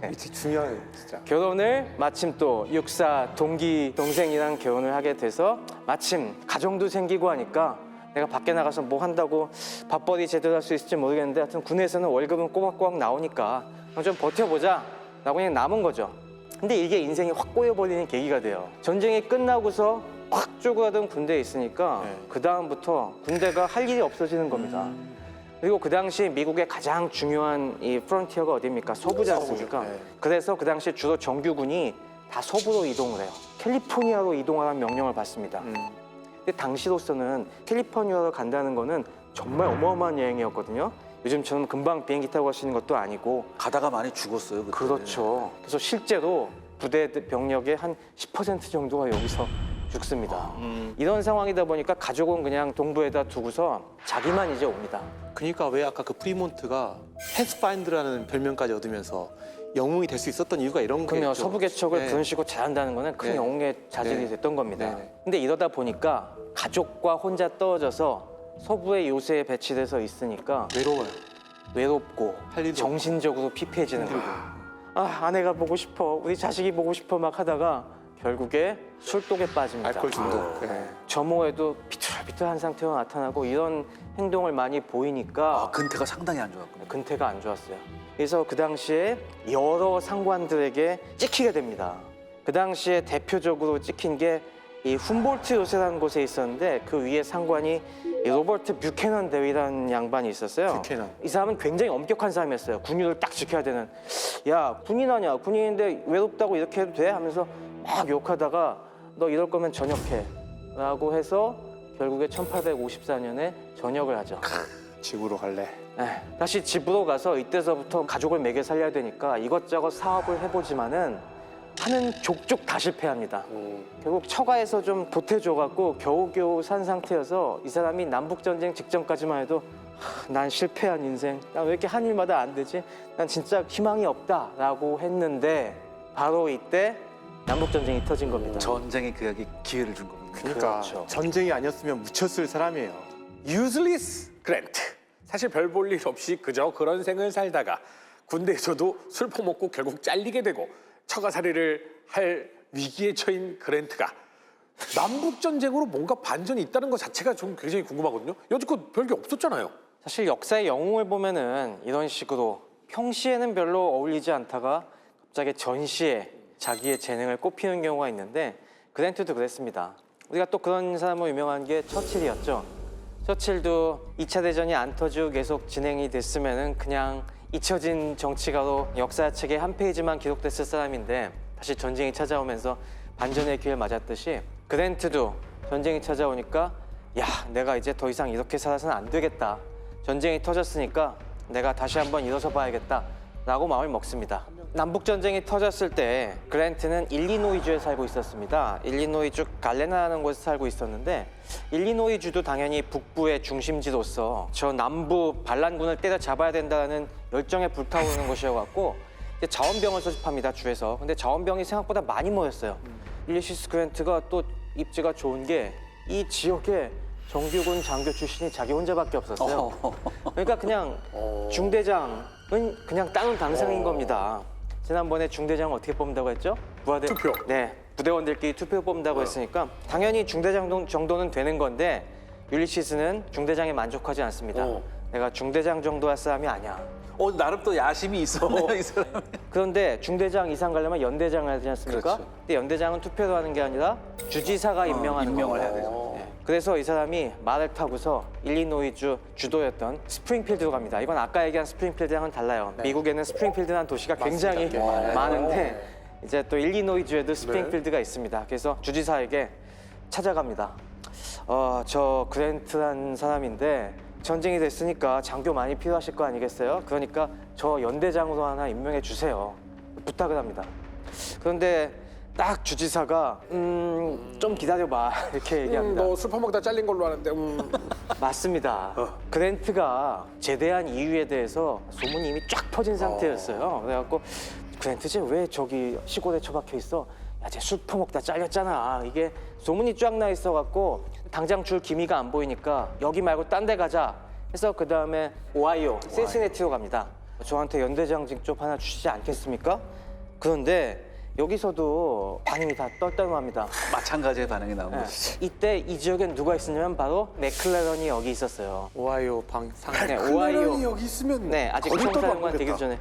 Speaker 3: 네.
Speaker 1: 중요한 진짜.
Speaker 3: 결혼을 마침 또 육사 동기 동생이랑 결혼을 하게 돼서 마침 가정도 생기고 하니까 내가 밖에 나가서 뭐 한다고 밥벌이 제대로 할 수 있을지 모르겠는데 하여튼 군에서는 월급은 꼬박꼬박 나오니까 좀 버텨보자 라고 그냥 남은 거죠. 근데 이게 인생이 확 꼬여버리는 계기가 돼요. 전쟁이 끝나고서 확 쪼그라든 군대에 있으니까
Speaker 1: 네.
Speaker 3: 그 다음부터 군대가 할 일이 없어지는 겁니다. 그리고 그 당시 미국의 가장 중요한 이 프론티어가 어디입니까? 서부지 않습니까?
Speaker 1: 네.
Speaker 3: 그래서 그 당시 주로 정규군이 다 서부로 이동을 해요. 캘리포니아로 이동하라는 명령을 받습니다. 근데 당시로서는 캘리포니아로 간다는 거는 정말 어마어마한 여행이었거든요. 요즘처럼 금방 비행기 타고 갈 수 있는 것도 아니고.
Speaker 4: 가다가 많이 죽었어요. 그때.
Speaker 3: 그렇죠. 그래서 실제로 부대 병력의 한 10% 정도가 여기서 죽습니다. 이런 상황이다 보니까 가족은 그냥 동부에다 두고서 자기만 이제 옵니다.
Speaker 1: 그러니까 왜 아까 그 프리몬트가 패스파인드라는 별명까지 얻으면서 영웅이 될 수 있었던 이유가 이런
Speaker 3: 그러면
Speaker 1: 거겠죠.
Speaker 3: 서부 개척을
Speaker 1: 네.
Speaker 3: 그런 식으로 잘한다는 거는 큰
Speaker 1: 네.
Speaker 3: 영웅의 자질이
Speaker 1: 네.
Speaker 3: 됐던 겁니다.
Speaker 1: 네.
Speaker 3: 근데 이러다 보니까 가족과 혼자 떨어져서 서부의 요새에 배치돼서 있으니까
Speaker 1: 외로워요.
Speaker 3: 외롭고
Speaker 1: 할 일도
Speaker 3: 정신적으로 피폐해지는 거예요. 아, 아내가 보고 싶어, 우리 자식이 보고 싶어 막 하다가 결국에 술독에 빠집니다.
Speaker 1: 알코올 중독. 네.
Speaker 3: 점호에도 비틀비틀한 상태로 나타나고 이런 행동을 많이 보이니까
Speaker 4: 아, 근태가 상당히 안 좋았군요.
Speaker 3: 근태가 안 좋았어요. 그래서 그 당시에 여러 상관들에게 찍히게 됩니다. 그 당시에 대표적으로 찍힌 게 이 훔볼트 요새라는 곳에 있었는데 그 위에 상관이 이 로버트 뷰캐넌 대위라는 양반이 있었어요.
Speaker 1: 뷰캐넌.
Speaker 3: 이 사람은 굉장히 엄격한 사람이었어요. 군인을 딱 지켜야 되는. 야, 군인 아니야. 군인인데 외롭다고 이렇게 해도 돼? 하면서 막 욕하다가 너 이럴 거면 전역해. 라고 해서 결국에 1854년에 전역을 하죠.
Speaker 1: 지구로 갈래.
Speaker 3: 다시 집으로 가서 이때서부터 가족을 먹여 살려야 되니까 이것저것 사업을 해보지만은 하는 족족 다 실패합니다. 결국 처가에서 좀 보태줘갖고 겨우겨우 산 상태여서 이 사람이 남북전쟁 직전까지만 해도 난 실패한 인생, 난 왜 이렇게 한 일마다 안 되지? 난 진짜 희망이 없다라고 했는데 바로 이때 남북전쟁이 터진 겁니다.
Speaker 4: 전쟁이 그에게 기회를 준 겁니다.
Speaker 1: 그러니까
Speaker 3: 그렇죠.
Speaker 1: 전쟁이 아니었으면 묻혔을 사람이에요.
Speaker 2: 유슬리스 그랜트. 사실 별 볼 일 없이 그저 그런 생을 살다가 군대에서도 술 퍼먹고 결국 잘리게 되고 처가살이를 할 위기에 처인 그랜트가 남북 전쟁으로 뭔가 반전이 있다는 것 자체가 좀 굉장히 궁금하거든요. 여지껏 별게 없었잖아요.
Speaker 3: 사실 역사의 영웅을 보면은 이런 식으로 평시에는 별로 어울리지 않다가 갑자기 전시에 자기의 재능을 꼽히는 경우가 있는데 그랜트도 그랬습니다. 우리가 또 그런 사람으로 유명한 게 처칠이었죠. 처칠도 2차 대전이 안 터지고 계속 진행이 됐으면은 그냥 잊혀진 정치가로 역사책에 한 페이지만 기록됐을 사람인데 다시 전쟁이 찾아오면서 반전의 기회를 맞았듯이 그랜트도 전쟁이 찾아오니까 야, 내가 이제 더 이상 이렇게 살아서는 안 되겠다. 전쟁이 터졌으니까 내가 다시 한번 일어서 봐야겠다 라고 마음을 먹습니다. 남북전쟁이 터졌을 때 그랜트는 일리노이주에 살고 있었습니다. 일리노이주 갈레나라는 곳에 살고 있었는데 일리노이주도 당연히 북부의 중심지로서 저 남부 반란군을 때려잡아야 된다는 열정에 불타오르는 곳이어갖고 이제 자원병을 소집합니다, 주에서. 근데 자원병이 생각보다 많이 모였어요. 율리시스 그랜트가 또 입지가 좋은 게 이 지역에 정규군 장교 출신이 자기 혼자밖에 없었어요. 그러니까 그냥 중대장은 그냥 따놓은 당상인 겁니다. 지난번에 중대장을 어떻게 뽑는다고 했죠?
Speaker 2: 투표.
Speaker 3: 네, 부대원들끼리 투표 뽑는다고 했으니까 당연히 중대장 정도는 되는 건데 율리시스는 중대장에 만족하지 않습니다. 내가 중대장 정도 할 사람이 아니야.
Speaker 4: 나름 또 야심이 있었네요, 이 사람.
Speaker 3: 그런데 중대장 이상 가려면 연대장 해야 되지 않습니까?
Speaker 4: 그렇죠.
Speaker 3: 근데 연대장은 투표로 하는 게 아니라 주지사가 임명하는
Speaker 4: 임명을
Speaker 3: 거예요.
Speaker 4: 해야 되죠.
Speaker 3: 네. 그래서 이 사람이 말을 타고서 일리노이주 주도였던 스프링필드로 갑니다. 이건 아까 얘기한 스프링필드랑은 달라요. 미국에는 스프링필드라는 도시가 굉장히 많은데 이제 또 일리노이주에도 스프링필드가 있습니다. 그래서 주지사에게 찾아갑니다. 저 그랜트라는 사람인데 전쟁이 됐으니까 장교 많이 필요하실 거 아니겠어요? 그러니까 저 연대장으로 하나 임명해 주세요. 부탁을 합니다. 그런데 딱 주지사가 좀 기다려봐 이렇게 얘기합니다.
Speaker 2: 너 술 퍼먹다 잘린 걸로 아는데.
Speaker 3: 맞습니다. 그랜트가 제대한 이유에 대해서 소문이 이미 쫙 퍼진 상태였어요. 그래갖고 그랜트지 왜 저기 시골에 처박혀 있어? 야, 쟤 술 퍼먹다 잘렸잖아. 이게 소문이 쫙 나 있어갖고 당장 줄 기미가 안 보이니까 여기 말고 딴 데 가자. 해서 그 다음에 오하이오 세시네티로 갑니다. 저한테 연대장 직접 하나 주시지 않겠습니까? 그런데 여기서도 반응이 다 떨떠름합니다.
Speaker 4: 마찬가지의 반응이 나온
Speaker 3: 네.
Speaker 4: 거죠.
Speaker 3: 이때 이 지역엔 누가 있었냐면 바로 맥클레런이 여기 있었어요.
Speaker 1: 오하이오 방상.
Speaker 3: 네, 오하이오.
Speaker 2: 여기 있으면
Speaker 3: 네, 아직
Speaker 2: 거짓말도 안
Speaker 3: 총사령관 되기
Speaker 2: 되겠다.
Speaker 3: 전에.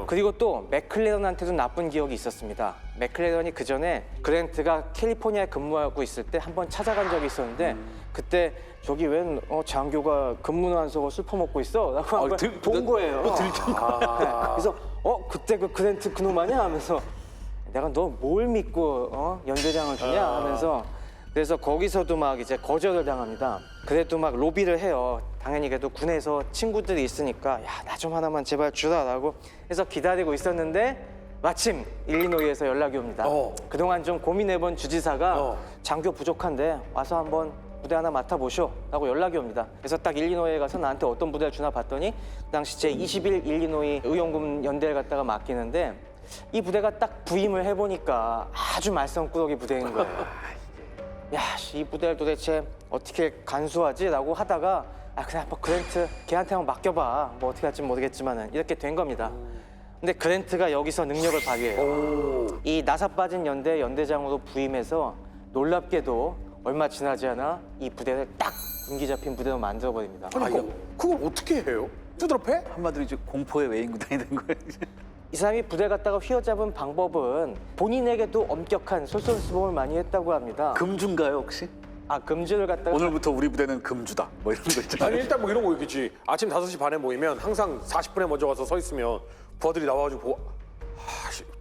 Speaker 3: 그리고 또 맥클레런한테도 나쁜 기억이 있었습니다. 맥클레런이 그 전에 그랜트가 캘리포니아에 근무하고 있을 때 한번 찾아간 적이 있었는데 그때 저기 웬 장교가 근무는 안 서고 술 퍼먹고 있어? 라고 한번 본 거예요. 그래서 그때 그 그랜트 그놈 아니야? 하면서 내가 너 뭘 믿고 연대장을 주냐? 하면서 그래서 거기서도 막 이제 거절을 당합니다. 그래도 막 로비를 해요. 당연히 그래도 군에서 친구들이 있으니까 야, 나 좀 하나만 제발 주라라고 해서 기다리고 있었는데 마침 일리노이에서 연락이 옵니다. 그동안 좀 고민해본 주지사가 장교 부족한데 와서 한번 부대 하나 맡아보쇼 라고 연락이 옵니다. 그래서 딱 일리노이에 가서 나한테 어떤 부대를 주나 봤더니 그 당시 제21 일리노이 의용군 연대를 갖다가 맡기는데 이 부대가 딱 부임을 해보니까 아주 말썽꾸러기 부대인 거예요. 야, 이 부대를 도대체 어떻게 간수하지? 라고 하다가 그냥 뭐 그랜트 걔한테 한번 맡겨봐. 뭐 어떻게 할지 모르겠지만은 이렇게 된 겁니다. 근데 그랜트가 여기서 능력을 발휘해요. 이 나사 빠진 연대 연대장으로 부임해서 놀랍게도 얼마 지나지 않아 이 부대를 딱 군기 잡힌 부대로 만들어버립니다.
Speaker 2: 그러니까 그걸 어떻게 해요? 두드러 패?
Speaker 4: 한마디로 이제 공포의 외인구단이 된 거예요.
Speaker 3: 이 사람이 부대 갔다가 휘어잡은 방법은 본인에게도 엄격한 솔선수범을 많이 했다고 합니다.
Speaker 4: 금주인가요 혹시?
Speaker 3: 금주를 갖다가
Speaker 4: 오늘부터 우리 부대는 금주다. 뭐 이런 거 있잖아요.
Speaker 2: 아니 일단 뭐 이런 거 있겠지. 아침 5시 반에 모이면 항상 40분에 먼저 가서 서 있으면 부하들이 나와가지고 보고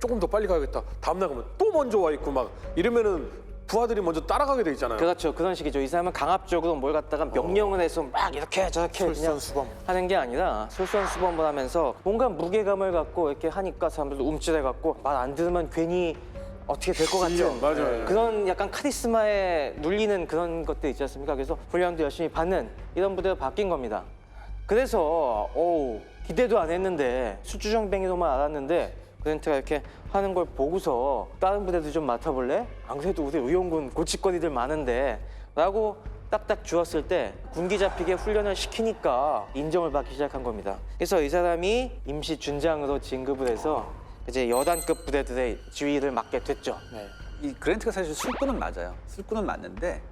Speaker 2: 조금 더 빨리 가야겠다. 다음날 가면 또 먼저 와 있고 막 이러면은 부하들이 먼저 따라가게 돼 있잖아요.
Speaker 3: 그렇죠. 그런 식이죠. 이 사람은 강압적으로 뭘 갖다가 명령을 해서 막 이렇게 저렇게 그냥
Speaker 1: 솔선수범.
Speaker 3: 하는 게 아니라 솔선수범을 하면서 뭔가 무게감을 갖고 이렇게 하니까 사람들도 움찔해갖고 말 안 들으면 괜히 어떻게 될 것 같은
Speaker 2: 맞아요.
Speaker 3: 그런 약간 카리스마에 눌리는 그런 것들 있지 않습니까? 그래서 훈련도 열심히 받는 이런 부대로 바뀐 겁니다. 그래서 기대도 안 했는데 수주정뱅이로만 알았는데 그랜트가 이렇게 하는 걸 보고서 다른 부대도 좀 맡아볼래? 안 그래도 우리 의용군 고치거리들 많은데 라고 딱딱 주었을 때 군기 잡히게 훈련을 시키니까 인정을 받기 시작한 겁니다. 그래서 이 사람이 임시 준장으로 진급을 해서 이제 여단급 부대들의 지휘를 맡게 됐죠.
Speaker 4: 이 그랜트가 사실 술꾼은 맞아요. 술꾼은 맞는데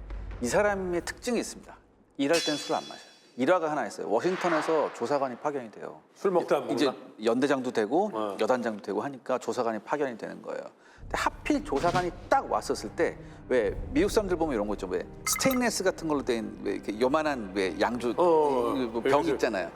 Speaker 4: 이 사람의 특징이 있습니다. 일할 땐 술을 안 마셔요. 일화가 하나 있어요. 워싱턴에서 조사관이 파견이 돼요.
Speaker 2: 술 먹다 먹나?
Speaker 4: 이제 연대장도 되고 여단장도 되고 하니까 조사관이 파견이 되는 거예요. 근데 하필 조사관이 딱 왔었을 때 왜 미국 사람들 보면 이런 거 있죠. 왜 스테인레스 같은 걸로 된 왜 이렇게 요만한 왜 양주 병 있잖아요.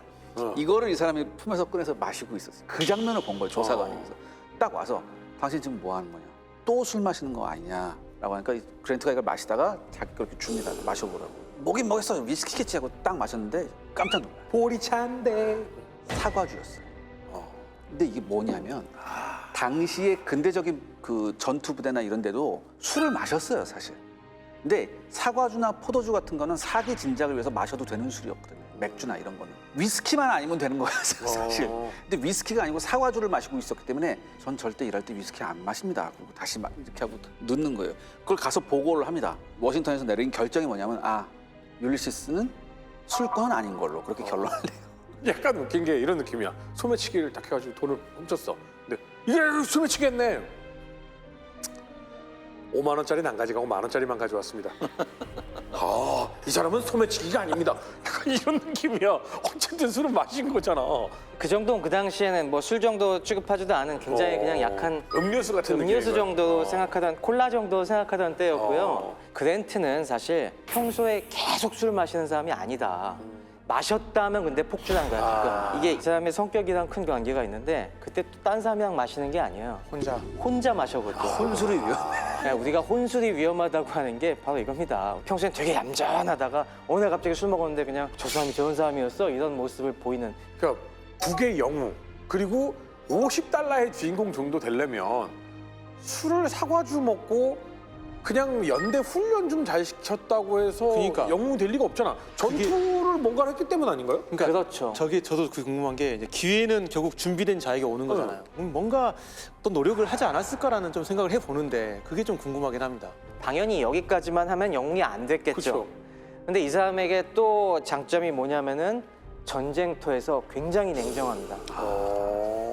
Speaker 4: 이거를 이 사람이 품에서 꺼내서 마시고 있었어요. 그 장면을 본 거예요. 조사관이. 그래서 딱 와서 당신 지금 뭐 하는 거냐? 또 술 마시는 거 아니냐? 라고 하니까 이 그랜트가 이걸 마시다가 자기 그렇게 줍니다. 마셔보라고. 뭐긴 뭐겠어. 위스키겠지 하고 딱 마셨는데 깜짝 놀라요.
Speaker 2: 보리 찬데.
Speaker 4: 사과주였어요. 근데 이게 뭐냐면 당시에 근대적인 그 전투 부대나 이런 데도 술을 마셨어요, 사실. 근데 사과주나 포도주 같은 거는 사기 진작을 위해서 마셔도 되는 술이었거든요. 맥주나 이런 거는. 위스키만 아니면 되는 거였어요, 사실. 근데 위스키가 아니고 사과주를 마시고 있었기 때문에 전 절대 일할 때 위스키 안 마십니다. 그리고 다시 이렇게 하고 넣는 거예요. 그걸 가서 보고를 합니다. 워싱턴에서 내린 결정이 뭐냐면 율리시스는 술꾼은 아닌 걸로 그렇게 결론을 내요.
Speaker 2: 약간 웃긴 게 이런 느낌이야. 소매치기를 딱 해가지고 돈을 훔쳤어. 근데 이게 소매치기했네. 5만 원짜리는 안 가져가고 1만 원짜리만 가져왔습니다. 이 사람은 소매치기가 아닙니다. 약간 이런 느낌이야. 어쨌든 술은 마신 거잖아.
Speaker 3: 그 정도는 그 당시에는 뭐 술 정도 취급하지도 않은 굉장히 그냥 약한
Speaker 2: 음료수 같은
Speaker 3: 음료수
Speaker 2: 느낌인 거야.
Speaker 3: 정도 생각하던 콜라 정도 생각하던 때였고요. 그랜트는 사실 평소에 계속 술 마시는 사람이 아니다. 마셨다면 근데 폭주한 거야. 지금. 이게 이 사람의 성격이랑 큰 관계가 있는데 그때 또 딴 사람이랑 마시는 게 아니에요. 혼자 마셔거든.
Speaker 4: 혼술이 위험해.
Speaker 3: 우리가 혼술이 위험하다고 하는 게 바로 이겁니다. 평소엔 되게 얌전하다가 어느 날 갑자기 술 먹었는데 그냥 저 사람이 저런 사람이었어? 이런 모습을 보이는.
Speaker 2: 그러니까 북의 영웅 그리고 $50의 주인공 정도 되려면 술을 사과주 먹고 그냥 연대 훈련 좀 잘 시켰다고 해서
Speaker 1: 그러니까.
Speaker 2: 영웅이 될 리가 없잖아. 전투를 뭔가를 했기 때문 아닌가요?
Speaker 3: 그렇죠.
Speaker 1: 저도 궁금한 게 이제 기회는 결국 준비된 자에게 오는 거잖아요. 뭔가 어떤 노력을 하지 않았을까라는 좀 생각을 해보는데 그게 좀 궁금하긴 합니다.
Speaker 3: 당연히 여기까지만 하면 영웅이 안 됐겠죠.
Speaker 2: 그쵸.
Speaker 3: 근데 이 사람에게 또 장점이 뭐냐면은 전쟁터에서 굉장히 냉정합니다.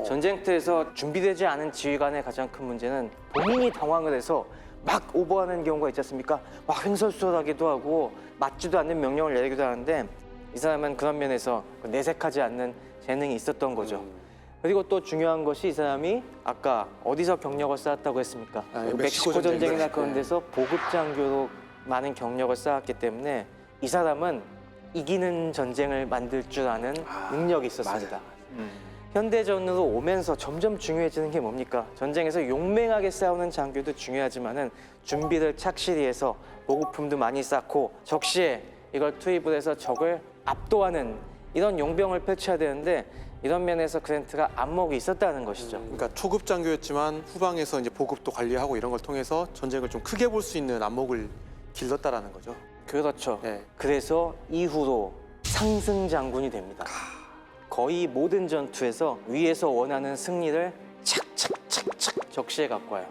Speaker 3: 전쟁터에서 준비되지 않은 지휘관의 가장 큰 문제는 본인이 당황을 해서 막 오버하는 경우가 있지 않습니까? 막 횡설수설하기도 하고 맞지도 않는 명령을 내리기도 하는데 이 사람은 그런 면에서 내색하지 않는 재능이 있었던 거죠. 그리고 또 중요한 것이 이 사람이 아까 어디서 경력을 쌓았다고 했습니까? 멕시코 전쟁이나 그런 데서 보급 장교로 많은 경력을 쌓았기 때문에 이 사람은 이기는 전쟁을 만들 줄 아는 능력이 있었습니다. 현대전으로 오면서 점점 중요해지는 게 뭡니까? 전쟁에서 용맹하게 싸우는 장교도 중요하지만은 준비를 착실히 해서 보급품도 많이 쌓고 적시에 이걸 투입을 해서 적을 압도하는 이런 용병을 펼쳐야 되는데 이런 면에서 그랜트가 안목이 있었다는 것이죠.
Speaker 1: 그러니까 초급 장교였지만 후방에서 이제 보급도 관리하고 이런 걸 통해서 전쟁을 좀 크게 볼 수 있는 안목을 길렀다라는 거죠.
Speaker 3: 그렇죠.
Speaker 1: 네.
Speaker 3: 그래서 이후로 상승 장군이 됩니다. 거의 모든 전투에서 위에서 원하는 승리를 착착착착 적시에 갖고 와요.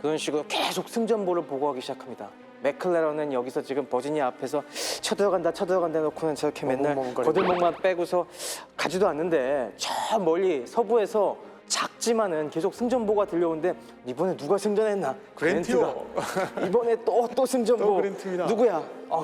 Speaker 3: 그런 식으로 계속 승전보를 보고하기 시작합니다. 맥클레런은 여기서 지금 버지니아 앞에서 쳐들어간다 놓고는 저렇게 맨날 거들목만 빼고서 가지도 않는데 저 멀리 서부에서 작지만은 계속 승전보가 들려오는데 이번에 누가 승전했나?
Speaker 1: 그랜트요.
Speaker 3: 그랜트가. 이번에 또 승전보.
Speaker 1: 또 그랜트입니다.
Speaker 3: 누구야?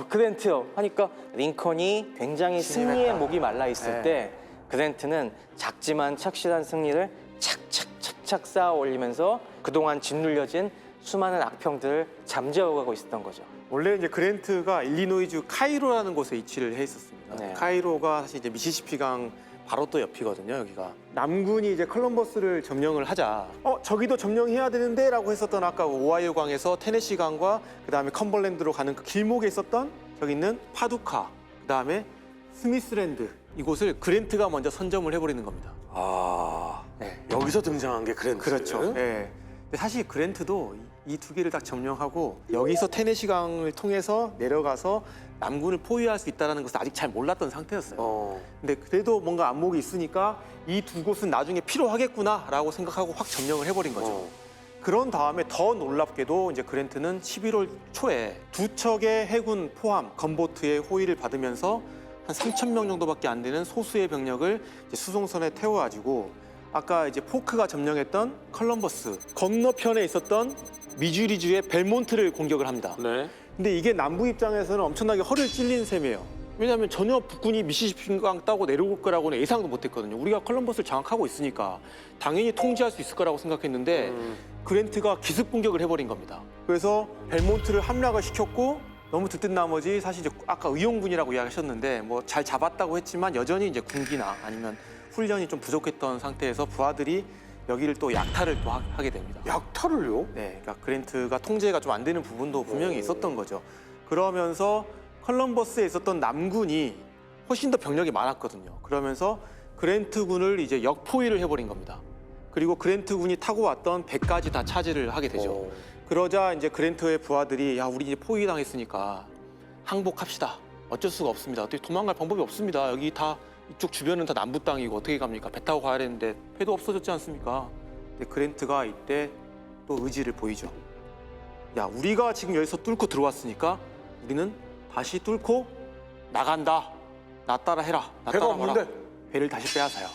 Speaker 3: 그랜트요. 하니까 링컨이 굉장히 승리의 목이 말라 있을
Speaker 1: 네.
Speaker 3: 때 그랜트는 작지만 착실한 승리를 착착착착 쌓아 올리면서 그동안 짓눌려진 수많은 악평들을 잠재워가고 있었던 거죠.
Speaker 1: 원래 이제 그랜트가 일리노이주 카이로라는 곳에 위치를 해 있었습니다.
Speaker 3: 네.
Speaker 1: 카이로가 사실 이제 미시시피강 바로 또 옆이거든요, 여기가. 남군이 이제 컬럼버스를 점령을 하자. 저기도 점령해야 되는데라고 했었던 아까 오하이오강에서 테네시강과 그다음에 컴벌랜드로 가는 그 길목에 있었던 저기 있는 파두카, 그다음에 스미스랜드 이곳을 그랜트가 먼저 선점을 해버리는 겁니다.
Speaker 2: 여기서 등장한 게 그랜트.
Speaker 1: 그렇죠. 네. 근데 사실 그랜트도 이 두 개를 딱 점령하고 여기서 테네시강을 통해서 내려가서 남군을 포위할 수 있다는 것을 아직 잘 몰랐던 상태였어요. 근데 그래도 뭔가 안목이 있으니까 이 두 곳은 나중에 필요하겠구나라고 생각하고 확 점령을 해버린 거죠. 그런 다음에 더 놀랍게도 이제 그랜트는 11월 초에 두 척의 해군 포함 건보트의 호위를 받으면서 한 3,000명 정도밖에 안 되는 소수의 병력을 이제 수송선에 태워가지고 아까 이제 포크가 점령했던 컬럼버스 건너편에 있었던 미주리주의 벨몬트를 공격을 합니다.
Speaker 2: 네.
Speaker 1: 근데 이게 남부 입장에서는 엄청나게 허를 찔린 셈이에요. 왜냐하면 전혀 북군이 미시시피강 따고 내려올 거라고는 예상도 못했거든요. 우리가 컬럼버스를 장악하고 있으니까 당연히 통제할 수 있을 거라고 생각했는데 그랜트가 기습 공격을 해버린 겁니다. 그래서 벨몬트를 함락을 시켰고 너무 들뜬 나머지 사실 이제 아까 의용군이라고 이야기하셨는데 뭐 잘 잡았다고 했지만 여전히 이제 군기나 아니면 훈련이 좀 부족했던 상태에서 부하들이 여기를 또 약탈을 또 하게 됩니다.
Speaker 2: 약탈을요?
Speaker 1: 네, 그러니까 그랜트가 통제가 좀 안 되는 부분도 분명히 있었던 거죠. 그러면서 컬럼버스에 있었던 남군이 훨씬 더 병력이 많았거든요. 그러면서 그랜트군을 이제 역포위를 해버린 겁니다. 그리고 그랜트군이 타고 왔던 배까지 다 차지를 하게 되죠. 그러자 이제 그랜트의 부하들이 야, 우리 이제 포위당했으니까 항복합시다. 어쩔 수가 없습니다. 어떻게 도망갈 방법이 없습니다. 여기 다 이쪽 주변은 다 남부 땅이고 어떻게 갑니까? 배 타고 가야 되는데 배도 없어졌지 않습니까? 근데 그랜트가 이때 또 의지를 보이죠. 야, 우리가 지금 여기서 뚫고 들어왔으니까 우리는 다시 뚫고 나간다. 나 따라 해라. 나
Speaker 2: 배가
Speaker 1: 따라 와라.
Speaker 2: 없는데?
Speaker 1: 배를 다시 빼앗아요.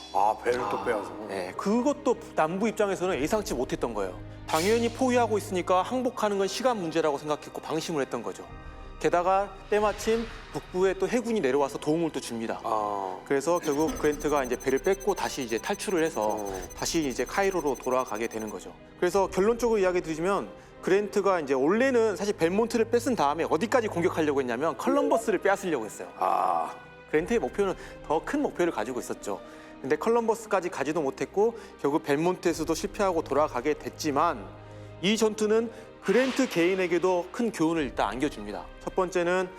Speaker 2: 배를 또 빼앗아.
Speaker 1: 네, 그것도 남부 입장에서는 예상치 못했던 거예요. 당연히 포위하고 있으니까 항복하는 건 시간 문제라고 생각했고 방심을 했던 거죠. 게다가 때마침 북부에 또 해군이 내려와서 도움을 또 줍니다. 그래서 결국 그랜트가 이제 배를 뺏고 다시 이제 탈출을 해서 다시 이제 카이로로 돌아가게 되는 거죠. 그래서 결론적으로 이야기 드리자면 그랜트가 이제 원래는 사실 벨몬트를 뺏은 다음에 어디까지 공격하려고 했냐면 컬럼버스를 빼앗으려고 했어요. 그랜트의 목표는 더 큰 목표를 가지고 있었죠. 근데 컬럼버스까지 가지도 못했고 결국 벨몬트에서도 실패하고 돌아가게 됐지만 이 전투는 그랜트 개인에게도 큰 교훈을 일단 안겨줍니다. 첫 번째는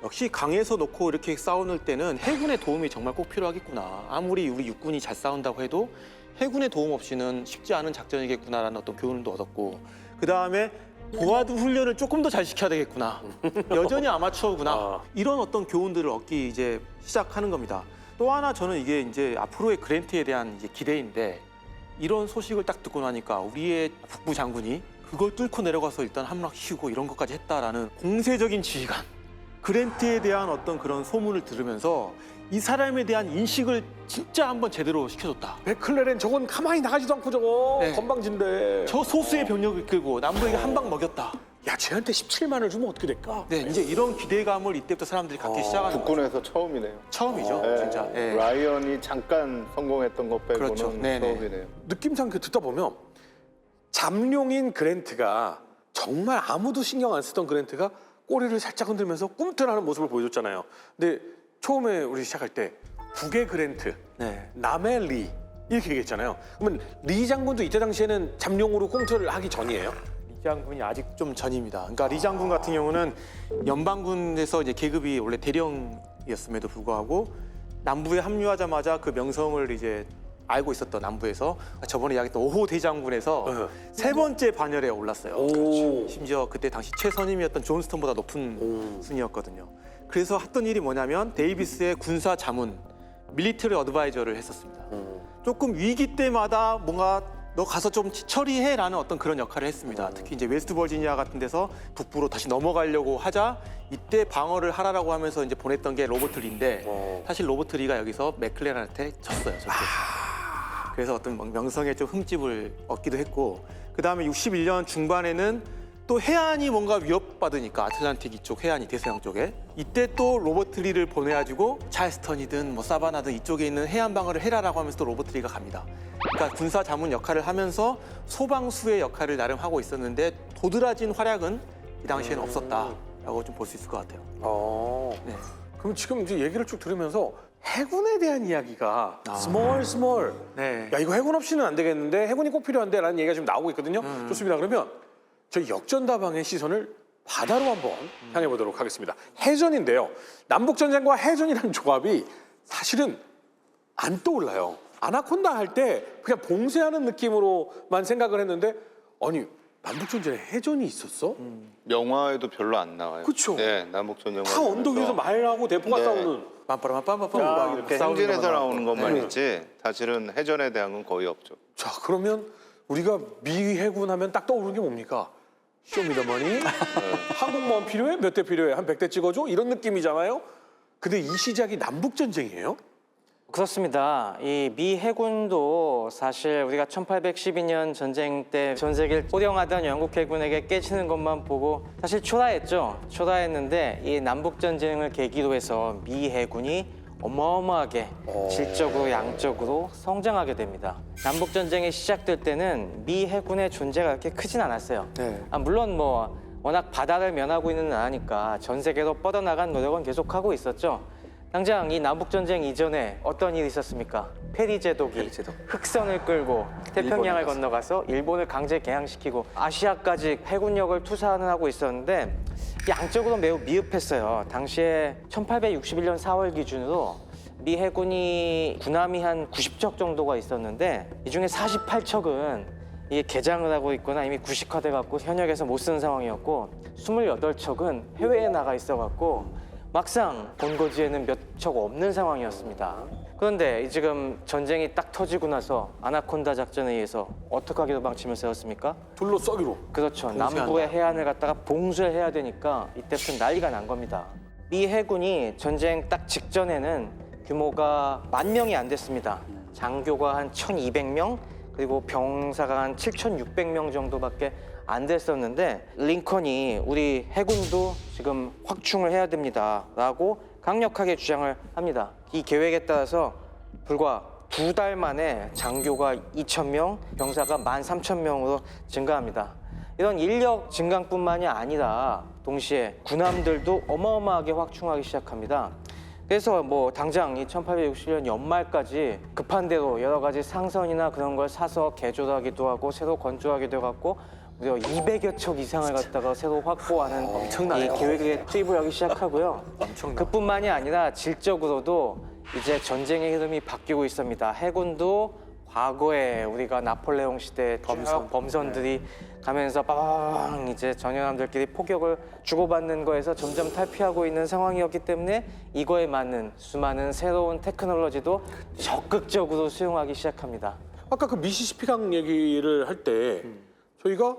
Speaker 1: 역시 강에서 놓고 이렇게 싸우는 때는 해군의 도움이 정말 꼭 필요하겠구나. 아무리 우리 육군이 잘 싸운다고 해도 해군의 도움 없이는 쉽지 않은 작전이겠구나라는 어떤 교훈도 얻었고 그 다음에 부하도 훈련을 조금 더 잘 시켜야 되겠구나. 여전히 아마추어구나. 이런 어떤 교훈들을 얻기 이제 시작하는 겁니다. 또 하나 저는 이게 이제 앞으로의 그랜트에 대한 이제 기대인데 이런 소식을 딱 듣고 나니까 우리의 북부 장군이 그걸 뚫고 내려가서 일단 함락시키고 이런 것까지 했다라는 공세적인 지휘관. 그랜트에 대한 어떤 그런 소문을 들으면서 이 사람에 대한 인식을 진짜 한번 제대로 시켜줬다.
Speaker 2: 맥클레렌 저건 가만히 나가지도 않고 저거
Speaker 1: 네.
Speaker 2: 건방진데.
Speaker 1: 저 소수의 병력을 끌고 남부에게 한 방 먹였다.
Speaker 2: 야, 쟤한테 17만을 주면 어떻게 될까?
Speaker 1: 네, 이제 이런 기대감을 이때부터 사람들이 갖기 시작하는 거죠.
Speaker 5: 북군에서 처음이네요.
Speaker 1: 처음이죠,
Speaker 5: 네,
Speaker 1: 진짜. 예.
Speaker 5: 라이언이 잠깐 성공했던 것 빼고는
Speaker 1: 그렇죠. 네네.
Speaker 5: 처음이네요.
Speaker 2: 느낌상 듣다 보면 잠룡인 그랜트가 정말 아무도 신경 안 쓰던 그랜트가 꼬리를 살짝 흔들면서 꿈틀하는 모습을 보여줬잖아요. 근데 처음에 우리 시작할 때 북의 그랜트,
Speaker 1: 네.
Speaker 2: 남의 리 이렇게 얘기했잖아요. 그러면 리 장군도 이때 당시에는 잠룡으로 꿈틀을 하기 전이에요?
Speaker 1: 리 장군이 아직 좀 전입니다. 그러니까 리 장군 같은 경우는 연방군에서 이제 계급이 원래 대령이었음에도 불구하고 남부에 합류하자마자 그 명성을 이제 알고 있었던 남부에서 저번에 이야기했던 5호 대장군에서 세 번째 반열에 올랐어요.
Speaker 2: 오.
Speaker 1: 심지어 그때 당시 최선임이었던 존스턴보다 높은 순위였거든요. 그래서 했던 일이 뭐냐면 데이비스의 군사 자문, 밀리터리 어드바이저를 했었습니다. 조금 위기 때마다 뭔가 너 가서 좀 처리해라는 어떤 그런 역할을 했습니다. 특히 이제 웨스트 버지니아 같은 데서 북부로 다시 넘어가려고 하자 이때 방어를 하라라고 하면서 이제 보냈던 게 로버트 리인데 사실 로버트 리가 여기서 맥클레란한테 졌어요. 그래서 어떤 명성에 좀 흠집을 얻기도 했고 그 다음에 61년 중반에는 또 해안이 뭔가 위협받으니까 아틀란틱 이쪽 해안이 대서양 쪽에 이때 또 로버트 리를 보내가지고 찰스턴이든 뭐 사바나든 이쪽에 있는 해안 방어를 해라라고 하면서 또 로버트 리가 갑니다. 그러니까 군사 자문 역할을 하면서 소방수의 역할을 나름 하고 있었는데 도드라진 활약은 이 당시에는 없었다라고 좀 볼 수 있을 것 같아요. 네.
Speaker 2: 그럼 지금 이제 얘기를 쭉 들으면서 해군에 대한 이야기가 스몰.
Speaker 1: 네.
Speaker 2: 야 이거 해군 없이는 안 되겠는데 해군이 꼭 필요한데라는 얘기가 지금 나오고 있거든요. 좋습니다. 그러면 저희 역전다방의 시선을 바다로 한번 향해 보도록 하겠습니다. 해전인데요. 남북 전쟁과 해전이라는 조합이 사실은 안 떠올라요. 아나콘다 할 때 그냥 봉쇄하는 느낌으로만 생각을 했는데 아니 남북 전쟁에 해전이 있었어?
Speaker 5: 영화에도 별로 안 나와요.
Speaker 2: 그쵸.
Speaker 5: 네, 남북전쟁.
Speaker 2: 다 언덕 위에서 말하고 대포가
Speaker 5: 네.
Speaker 2: 싸우는.
Speaker 1: 빰빠라빰빰빰빰
Speaker 5: 이렇게
Speaker 1: 싸우는
Speaker 5: 행진에서
Speaker 1: 것만
Speaker 5: 나오는 것만
Speaker 2: 네.
Speaker 5: 있지 사실은 해전에 대한 건 거의 없죠.
Speaker 2: 자 그러면 우리가 미 해군 하면 딱 떠오르는 게 뭡니까? 쇼미더머니? 항공모함 필요해? 몇 대 필요해? 한 100대 찍어줘? 이런 느낌이잖아요. 근데 이 시작이 남북 전쟁이에요?
Speaker 3: 그렇습니다. 이 미 해군도 사실 우리가 1812년 전쟁 때 전 세계를 호령하던 영국 해군에게 깨지는 것만 보고 사실 초라했죠. 초라했는데 이 남북 전쟁을 계기로 해서 미 해군이 어마어마하게 질적으로 양적으로 성장하게 됩니다. 남북 전쟁이 시작될 때는 미 해군의 존재가 그렇게 크진 않았어요.
Speaker 1: 네.
Speaker 3: 물론 뭐 워낙 바다를 면하고 있는 나라니까 전 세계로 뻗어나간 노력은 계속하고 있었죠. 당장 이 남북전쟁 이전에 어떤 일이 있었습니까? 페리 제독이 흑선을 끌고 태평양을 건너가서 일본을 강제 개항시키고 아시아까지 해군력을 투사는 하고 있었는데 양적으로 매우 미흡했어요. 당시에 1861년 4월 기준으로 미 해군이 군함이 한 90척 정도가 있었는데 이 중에 48척은 이게 개장을 하고 있거나 이미 구식화돼 갖고 현역에서 못 쓰는 상황이었고 28척은 해외에 나가 있어 갖고 막상 본거지에는 몇 척 없는 상황이었습니다. 그런데 지금 전쟁이 딱 터지고 나서 아나콘다 작전에 의해서 어떻게 하기로 방침을 세웠습니까?
Speaker 2: 둘러싸기로.
Speaker 3: 그렇죠. 남부의 해안을 갖다가 봉쇄해야 되니까 이때부터 난리가 난 겁니다. 미 해군이 전쟁 딱 직전에는 규모가 10,000명이 안 됐습니다. 장교가 한 1,200명 그리고 병사가 한 7,600명 정도밖에 안 됐었는데 링컨이 우리 해군도 지금 확충을 해야 됩니다라고 강력하게 주장을 합니다. 이 계획에 따라서 불과 2달 만에 장교가 2,000명, 병사가 13,000명으로 증가합니다. 이런 인력 증강뿐만이 아니라 동시에 군함들도 어마어마하게 확충하기 시작합니다. 그래서 뭐 당장 이 1860년 연말까지 급한 대로 여러 가지 상선이나 그런 걸 사서 개조하기도 하고 새로 건조하기도 해갖고 무려 200여 척 이상을 갖다가 새로 확보하는 이 계획에 투입을 하기 시작하고요. 그뿐만이 아니라 질적으로도 이제 전쟁의 흐름이 바뀌고 있습니다. 해군도 과거에 우리가 나폴레옹 시대 범선들이 가면서 빠방 이제 전연함들끼리 포격을 주고받는 거에서 점점 탈피하고 있는 상황이었기 때문에 이거에 맞는 수많은 새로운 테크놀로지도 적극적으로 수용하기 시작합니다.
Speaker 2: 아까 그 미시시피강 얘기를 할 때 저희가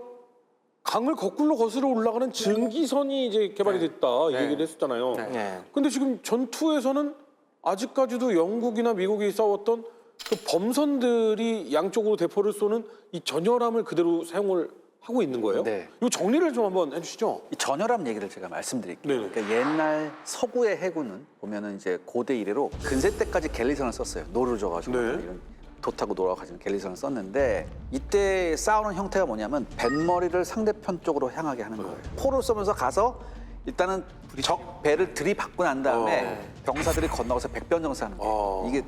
Speaker 2: 강을 거꾸로 거슬러 올라가는 증기선이 이제 개발이 됐다 이 얘기를 했었잖아요.
Speaker 3: 네.
Speaker 2: 근데 지금 전투에서는 아직까지도 영국이나 미국이 싸웠던 그 범선들이 양쪽으로 대포를 쏘는 이 전열함을 그대로 사용을 하고 있는 거예요?
Speaker 4: 네.
Speaker 2: 이 정리를 좀 한번 해주시죠.
Speaker 4: 이 전열함 얘기를 제가 말씀드릴게요.
Speaker 2: 네네.
Speaker 4: 그러니까 옛날 서구의 해군은 보면은 이제 고대 이래로 근세 때까지 갤리선을 썼어요. 노를 져가지고
Speaker 2: 네.
Speaker 4: 이런 도 타고 돌아가지고 갤리선을 썼는데 이때 싸우는 형태가 뭐냐면 뱃머리를 상대편 쪽으로 향하게 하는 거예요. 포를 쏘면서 가서 일단은 적 배를 들이받고 난 다음에 병사들이 건너가서 백변정사하는 거예요. 이게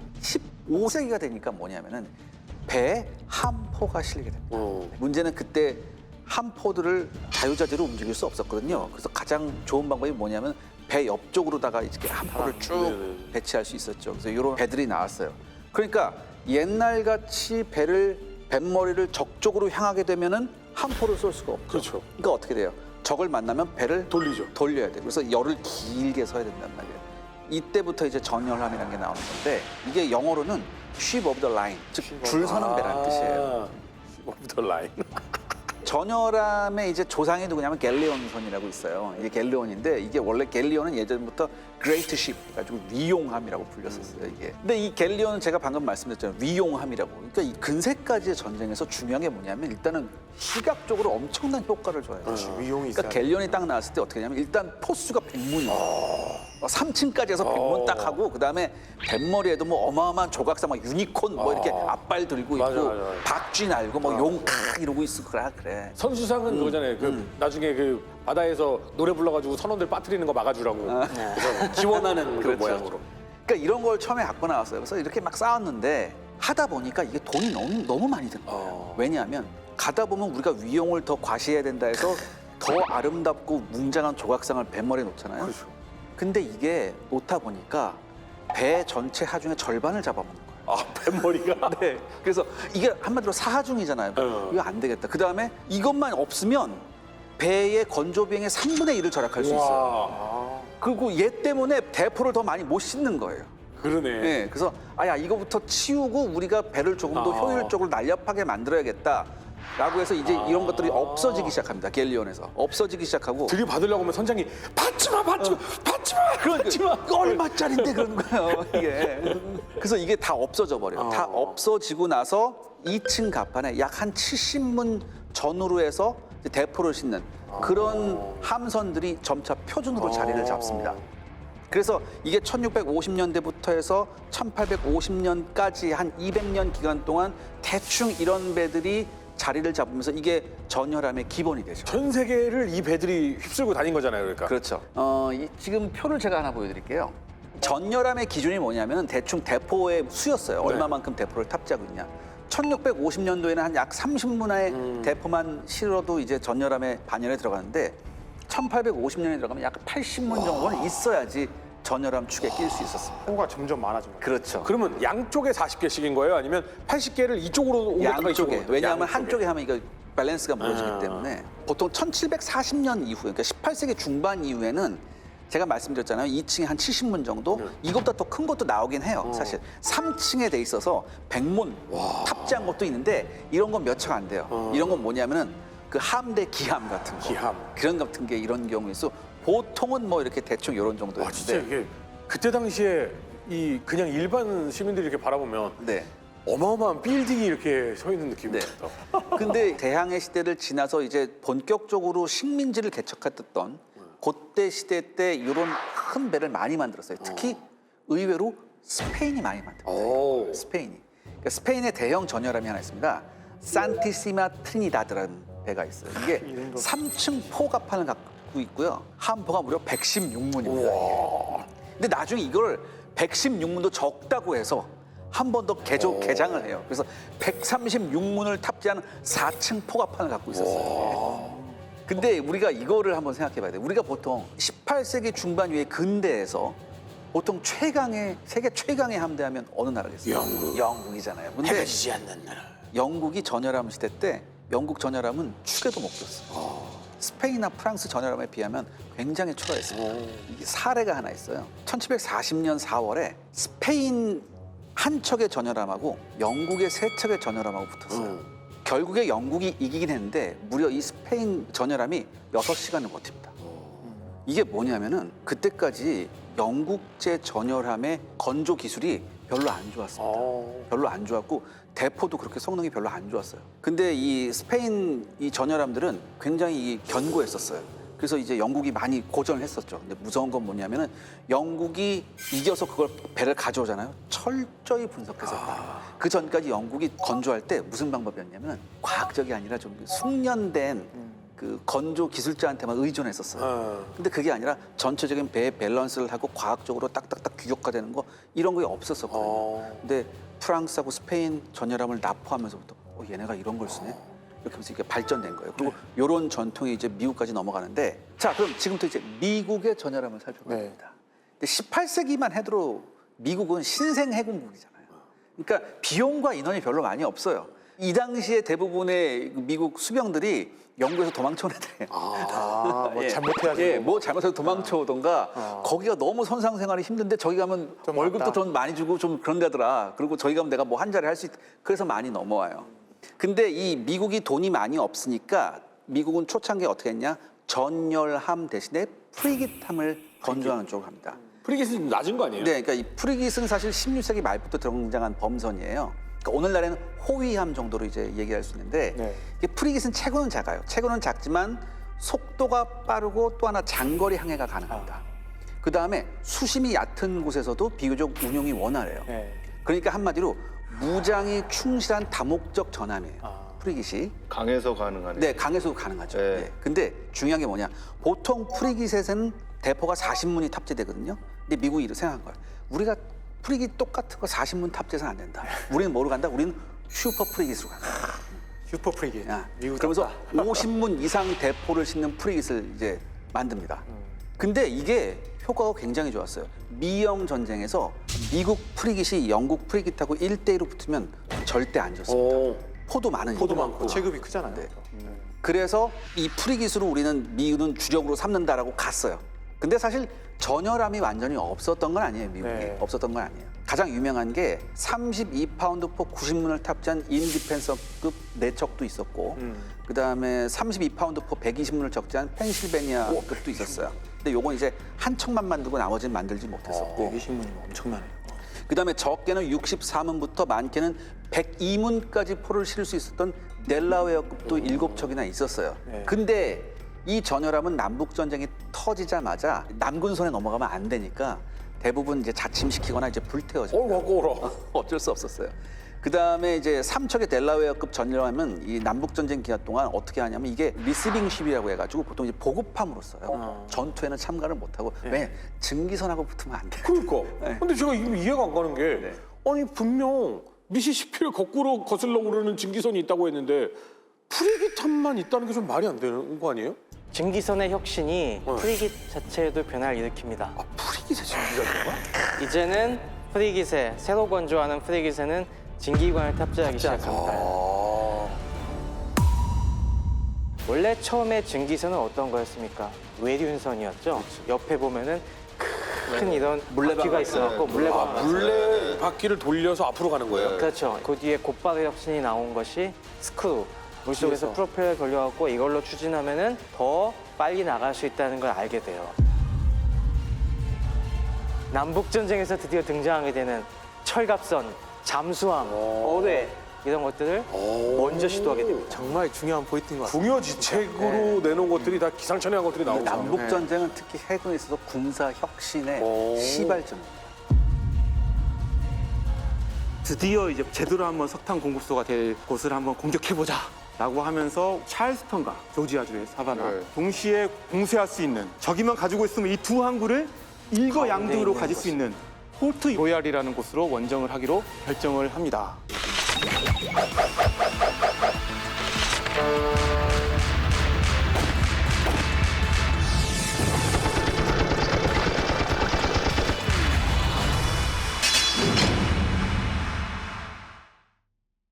Speaker 4: 15세기가 되니까 뭐냐면은 배에 함포가 실리게 됩니다. 문제는 그때 함포들을 자유자재로 움직일 수 없었거든요. 그래서 가장 좋은 방법이 뭐냐면 배 옆쪽으로다가 이렇게 함포를 쭉 배치할 수 있었죠. 그래서 이런 배들이 나왔어요. 그러니까 옛날같이 뱃머리를 적 쪽으로 향하게 되면은 함포를 쏠 수가 없죠.
Speaker 2: 그렇죠.
Speaker 4: 그러니까 어떻게 돼요? 적을 만나면 배를
Speaker 2: 돌리죠.
Speaker 4: 돌려야 돼요. 그래서 열을 길게 서야 된단 말이에요. 이때부터 이제 전열함이라는 게 나오는 건데 이게 영어로는 ship of the line, 즉 줄 서는 배라는 뜻이에요.
Speaker 2: 오브 더 라인.
Speaker 4: 전열함의 이제 조상이 누구냐면 갤레온선이라고 있어요. 이게 갤레온인데 이게 원래 갤레온은 예전부터 great ship, 가지고 위용함이라고 불렸었어요. 이게. 근데 이 갤레온은 제가 방금 말씀드렸잖아요. 위용함이라고. 그러니까 이 근세까지의 전쟁에서 중요한 게 뭐냐면 일단은 시각적으로 엄청난 효과를 줘요.
Speaker 1: 위용이
Speaker 4: 그러니까 갤레온이 딱 나왔을 때 어떻게 하냐면 일단 포수가 100문이에요. 3층까지 해서 100문 딱 하고 그다음에 뱃머리에도 뭐 어마어마한 조각상 막 유니콘 뭐 이렇게 앞발 들고
Speaker 2: 맞아,
Speaker 4: 있고
Speaker 2: 맞아.
Speaker 4: 박쥐 날고 뭐 용카 이러고 있고 그래.
Speaker 2: 선수상은 그거잖아요. 그 나중에 그 바다에서 노래 불러가지고 선원들 빠뜨리는 거 막아주라고. 그래서 지원하는 그
Speaker 4: 그렇죠.
Speaker 2: 모양으로.
Speaker 4: 그러니까 이런 걸 처음에 갖고 나왔어요. 그래서 이렇게 막 싸웠는데 하다 보니까 이게 돈이 너무 많이 든 거예요. 왜냐하면 가다 보면 우리가 위용을 더 과시해야 된다 해서 더 아름답고 웅장한 조각상을 뱃머리에 놓잖아요.
Speaker 2: 그렇죠.
Speaker 4: 근데 이게 놓다 보니까 배 전체 하중의 절반을 잡아먹는 거예요.
Speaker 2: 아, 뱃머리가?
Speaker 4: 네. 그래서 이게 한마디로 사하중이잖아요. 이거 안 되겠다. 그 다음에 이것만 없으면 배의 건조 비행의 3분의 1을 절약할 수 있어요.
Speaker 2: 와,
Speaker 4: 그리고 얘 때문에 대포를 더 많이 못 싣는 거예요.
Speaker 2: 그러네.
Speaker 4: 네, 그래서 아야 이거부터 치우고 우리가 배를 조금 더 효율적으로 날렵하게 만들어야겠다라고 해서 이제 이런 것들이 없어지기 시작합니다. 갤리온에서 없어지기 시작하고
Speaker 2: 들이받으려고 하면 선장이 받지 마.
Speaker 4: 그러니까 이거 얼마짜린데 그러는 거예요 이게. 그래서 이게 다 없어져 버려요. 다 없어지고 나서 2층 갑판에 약 한 70문 전후로 해서 이제 대포를 싣는 그런 함선들이 점차 표준으로 자리를 잡습니다. 그래서 이게 1650년대부터 해서 1850년까지 한 200년 기간 동안 대충 이런 배들이 자리를 잡으면서 이게 전열함의 기본이 되죠.
Speaker 2: 전 세계를 이 배들이 휩쓸고 다닌 거잖아요, 그러니까.
Speaker 4: 그렇죠. 지금 표를 제가 하나 보여드릴게요. 전열함의 기준이 뭐냐면 대충 대포의 수였어요. 얼마만큼 대포를 탑재하고 있냐. 1650년도에는 한 약 30문화의 대포만 실어도 이제 전열함에 반열에 들어가는데 1850년에 들어가면 약 80문 정도는 있어야지 전열함 축에 낄 수 있었습니다.
Speaker 1: 호가 점점 많아지고.
Speaker 4: 그렇죠.
Speaker 2: 그러면 양쪽에 40개씩인 거예요? 아니면 80개를 이쪽으로 옮겼다가 이쪽으로?
Speaker 4: 양쪽에. 왜냐하면
Speaker 2: 양쪽에.
Speaker 4: 한쪽에 하면 이거 밸런스가 무너지기 때문에 보통 1740년 이후에 그러니까 18세기 중반 이후에는 제가 말씀드렸잖아요. 2층에 한 70문 정도 이것보다 더 큰 것도 나오긴 해요. 사실 3층에 돼 있어서 100문 탑재한 것도 있는데 이런 건 몇 척 안 돼요. 이런 건 뭐냐면은 그 함대 기함 같은 거.
Speaker 2: 기함.
Speaker 4: 그런 같은 게 이런 경우에 있어. 보통은 뭐 이렇게 대충 이런
Speaker 2: 와,
Speaker 4: 정도였는데
Speaker 2: 진짜 이게 그때 당시에 이 그냥 일반 시민들이 이렇게 바라보면
Speaker 4: 네.
Speaker 2: 어마어마한 빌딩이 이렇게 서 있는 느낌이
Speaker 4: 네.
Speaker 2: 듭니다.
Speaker 4: 근데 대항해 시대를 지나서 이제 본격적으로 식민지를 개척했던 그때 시대 때 이런 큰 배를 많이 만들었어요. 특히 의외로 스페인이 많이 만들었어요.
Speaker 2: 오.
Speaker 4: 스페인이. 그러니까 스페인의 대형 전열함이 하나 있습니다. 산티시마 트리니다드라는 배가 있어요. 이게 3층 포갑판을 갖고 있고요. 함포가 무려 116문입니다. 근데 나중에 이걸 116문도 적다고 해서 한 번 더 개장을 해요. 그래서 136문을 탑재한 4층 포갑판을 갖고 있었어요. 근데 우리가 이거를 한번 생각해 봐야 돼요. 우리가 보통 18세기 중반 이후에 근대에서 보통 세계 최강의 함대하면 어느 나라겠어요? 영국이잖아요. 근데
Speaker 2: 해지지 않는 나라.
Speaker 4: 영국이 전열함 시대 때 영국 전열함은 축에도 못 꼈어요. 스페인이나 프랑스 전열함에 비하면 굉장히 초라했습니다. 이게 사례가 하나 있어요. 1740년 4월에 스페인 한 척의 전열함하고 영국의 세 척의 전열함하고 붙었어요. 결국에 영국이 이기긴 했는데 무려 이 스페인 전열함이 6시간을 버팁니다. 이게 뭐냐면은 그때까지 영국제 전열함의 건조 기술이 별로 안 좋았습니다. 별로 안 좋았고 대포도 그렇게 성능이 별로 안 좋았어요. 근데 이 스페인 이 전열함들은 굉장히 견고했었어요. 그래서 이제 영국이 많이 고전을 했었죠. 근데 무서운 건 뭐냐면은 영국이 이겨서 그걸 배를 가져오잖아요. 철저히 분석해서 그 전까지 영국이 건조할 때 무슨 방법이었냐면은 과학적이 아니라 좀 숙련된 그 건조 기술자한테만 의존했었어요. 근데 그게 아니라 전체적인 배 밸런스를 하고 과학적으로 딱딱딱 규격화되는 거 이런 게 없었었거든요. 근데 프랑스하고 스페인 전열함을 납포하면서부터 얘네가 이런 걸 쓰네. 이렇게 하면서 이게 발전된 거예요. 그리고 이런 전통이 이제 미국까지 넘어가는데 자 그럼 지금부터 이제 미국의 전열함을 살펴봅니다. 근데 18세기만 해도 미국은 신생 해군국이잖아요. 그러니까 비용과 인원이 별로 많이 없어요. 이 당시에 대부분의 미국 수병들이 영국에서 도망쳐온 애들이에요.
Speaker 1: 뭐 잘못해가지고.
Speaker 4: 예, 뭐 잘못해서 도망쳐오던가 거기가 너무 선상 생활이 힘든데 저기 가면
Speaker 1: 좀
Speaker 4: 월급도
Speaker 1: 많다.
Speaker 4: 돈 많이 주고 좀 그런 데더라. 그리고 저기 가면 내가 뭐 한 자리 할 수 있. 그래서 많이 넘어와요. 근데 이 미국이 돈이 많이 없으니까 미국은 초창기에 어떻게 했냐? 전열함 대신에 프리깃함을 건조하는 쪽으로 합니다.
Speaker 2: 프리깃은 좀 낮은 거 아니에요?
Speaker 4: 네, 그러니까 이 프리깃은 사실 16세기 말부터 등장한 범선이에요. 그러니까 오늘날에는 호위함 정도로 이제 얘기할 수 있는데
Speaker 1: 네.
Speaker 4: 이게 프리깃은 체구는 작아요. 체구는 작지만 속도가 빠르고 또 하나 장거리 항해가 가능합니다. 그 다음에 수심이 얕은 곳에서도 비교적 운용이 원활해요.
Speaker 1: 네.
Speaker 4: 그러니까 한마디로 무장이 충실한 다목적 전함이에요. 프리깃이.
Speaker 5: 강에서 가능하네.
Speaker 4: 네, 강에서도 가능하죠.
Speaker 5: 네.
Speaker 4: 네. 근데 중요한 게 뭐냐? 보통 프리깃에서는 대포가 40문이 탑재되거든요. 근데 미국이 이렇게 생각한 거예요. 우리가 프리깃 똑같은 거 40문 탑재해서는 안 된다. 우리는 뭐로 간다? 우리는 슈퍼 프리깃으로 간다.
Speaker 1: 슈퍼 프리깃.
Speaker 4: 야,
Speaker 1: 미국
Speaker 4: 그러면서 50문 이상 대포를 싣는 프리깃을 이제 만듭니다. 근데 이게 효과가 굉장히 좋았어요. 미영 전쟁에서 미국 프리깃이 영국 프리깃하고 1대1로 붙으면 절대 안 졌습니다. 포도 많으니까.
Speaker 1: 포도 많고 체급이 크잖아요.
Speaker 4: 네. 그래서 이 프리깃으로 우리는 미국은 주력으로 삼는다라고 갔어요. 근데 사실 전열함이 완전히 없었던 건 아니에요, 미국이.
Speaker 1: 네.
Speaker 4: 없었던 건 아니에요. 가장 유명한 게 32파운드 포 90문을 탑재한 인디펜서급 4척도 있었고 그다음에 32파운드 포 120문을 적재한 펜실베니아급도 있었어요. 근데 요건 이제 한 척만 만들고 나머지는 만들지 못했었고
Speaker 1: 120문이면 엄청나네요.
Speaker 4: 그다음에 적게는 64문부터 많게는 102문까지 포를 실을 수 있었던 델라웨어급도 7척이나 있었어요.
Speaker 1: 네.
Speaker 4: 근데 이 전열함은 남북 전쟁이 터지자마자 남군 손에 넘어가면 안 되니까 대부분 이제 자침시키거나 이제 불태워집니다. 어쩔 수 없었어요. 그다음에 이제 3척의 델라웨어급 전열함은 이 남북 전쟁 기간 동안 어떻게 하냐면 이게 리시빙십이라고 해가지고 보통 이제 보급함으로 써요. 전투에는 참가를 못하고 왜 증기선하고 붙으면 안 돼요.
Speaker 2: 그러니까.
Speaker 4: 네.
Speaker 2: 근데 제가 이해가 안 가는 게 아니 분명 미시시피를 거꾸로 거슬러 오르는 증기선이 있다고 했는데 프리깃함만 있다는 게 좀 말이 안 되는 거 아니에요?
Speaker 3: 증기선의 혁신이 프리깃 자체에도 변화를 일으킵니다.
Speaker 2: 프리깃에 증기가 들어가?
Speaker 3: 이제는 프리깃에 새로 건조하는 프리깃에는 증기관을 탑재하기 시작합니다. 원래 처음에 증기선은 어떤 거였습니까? 외륜선이었죠. 옆에 보면은 큰 이런 물레바퀴가 있어갖고 물레바퀴.
Speaker 2: 물레 바퀴를 돌려서 앞으로 가는 거예요?
Speaker 3: 그렇죠. 그 뒤에 곧바로 혁신이 나온 것이 스크루. 물속에서 프로펠러 돌려갖고 이걸로 추진하면은 더 빨리 나갈 수 있다는 걸 알게 돼요. 남북 전쟁에서 드디어 등장하게 되는 철갑선, 잠수함, 어뢰 이런 것들을 먼저 시도하게 됩니다.
Speaker 1: 정말 중요한 포인트인 것 같아요.
Speaker 2: 궁여지책으로 내놓은 것들이 다 기상천외한 것들이 나오죠.
Speaker 4: 남북 전쟁은 특히 해군에 있어서 군사 혁신의 시발점입니다.
Speaker 1: 드디어 이제 제대로 한번 석탄 공급소가 될 곳을 한번 공격해보자 라고 하면서 찰스턴과 조지아주의 사바나
Speaker 5: 네.
Speaker 1: 동시에 공세할 수 있는 저기만 가지고 있으면 이 두 항구를 일거양득으로 가질 수 있는 포트 로얄이라는 곳으로 원정을 하기로 결정을 합니다.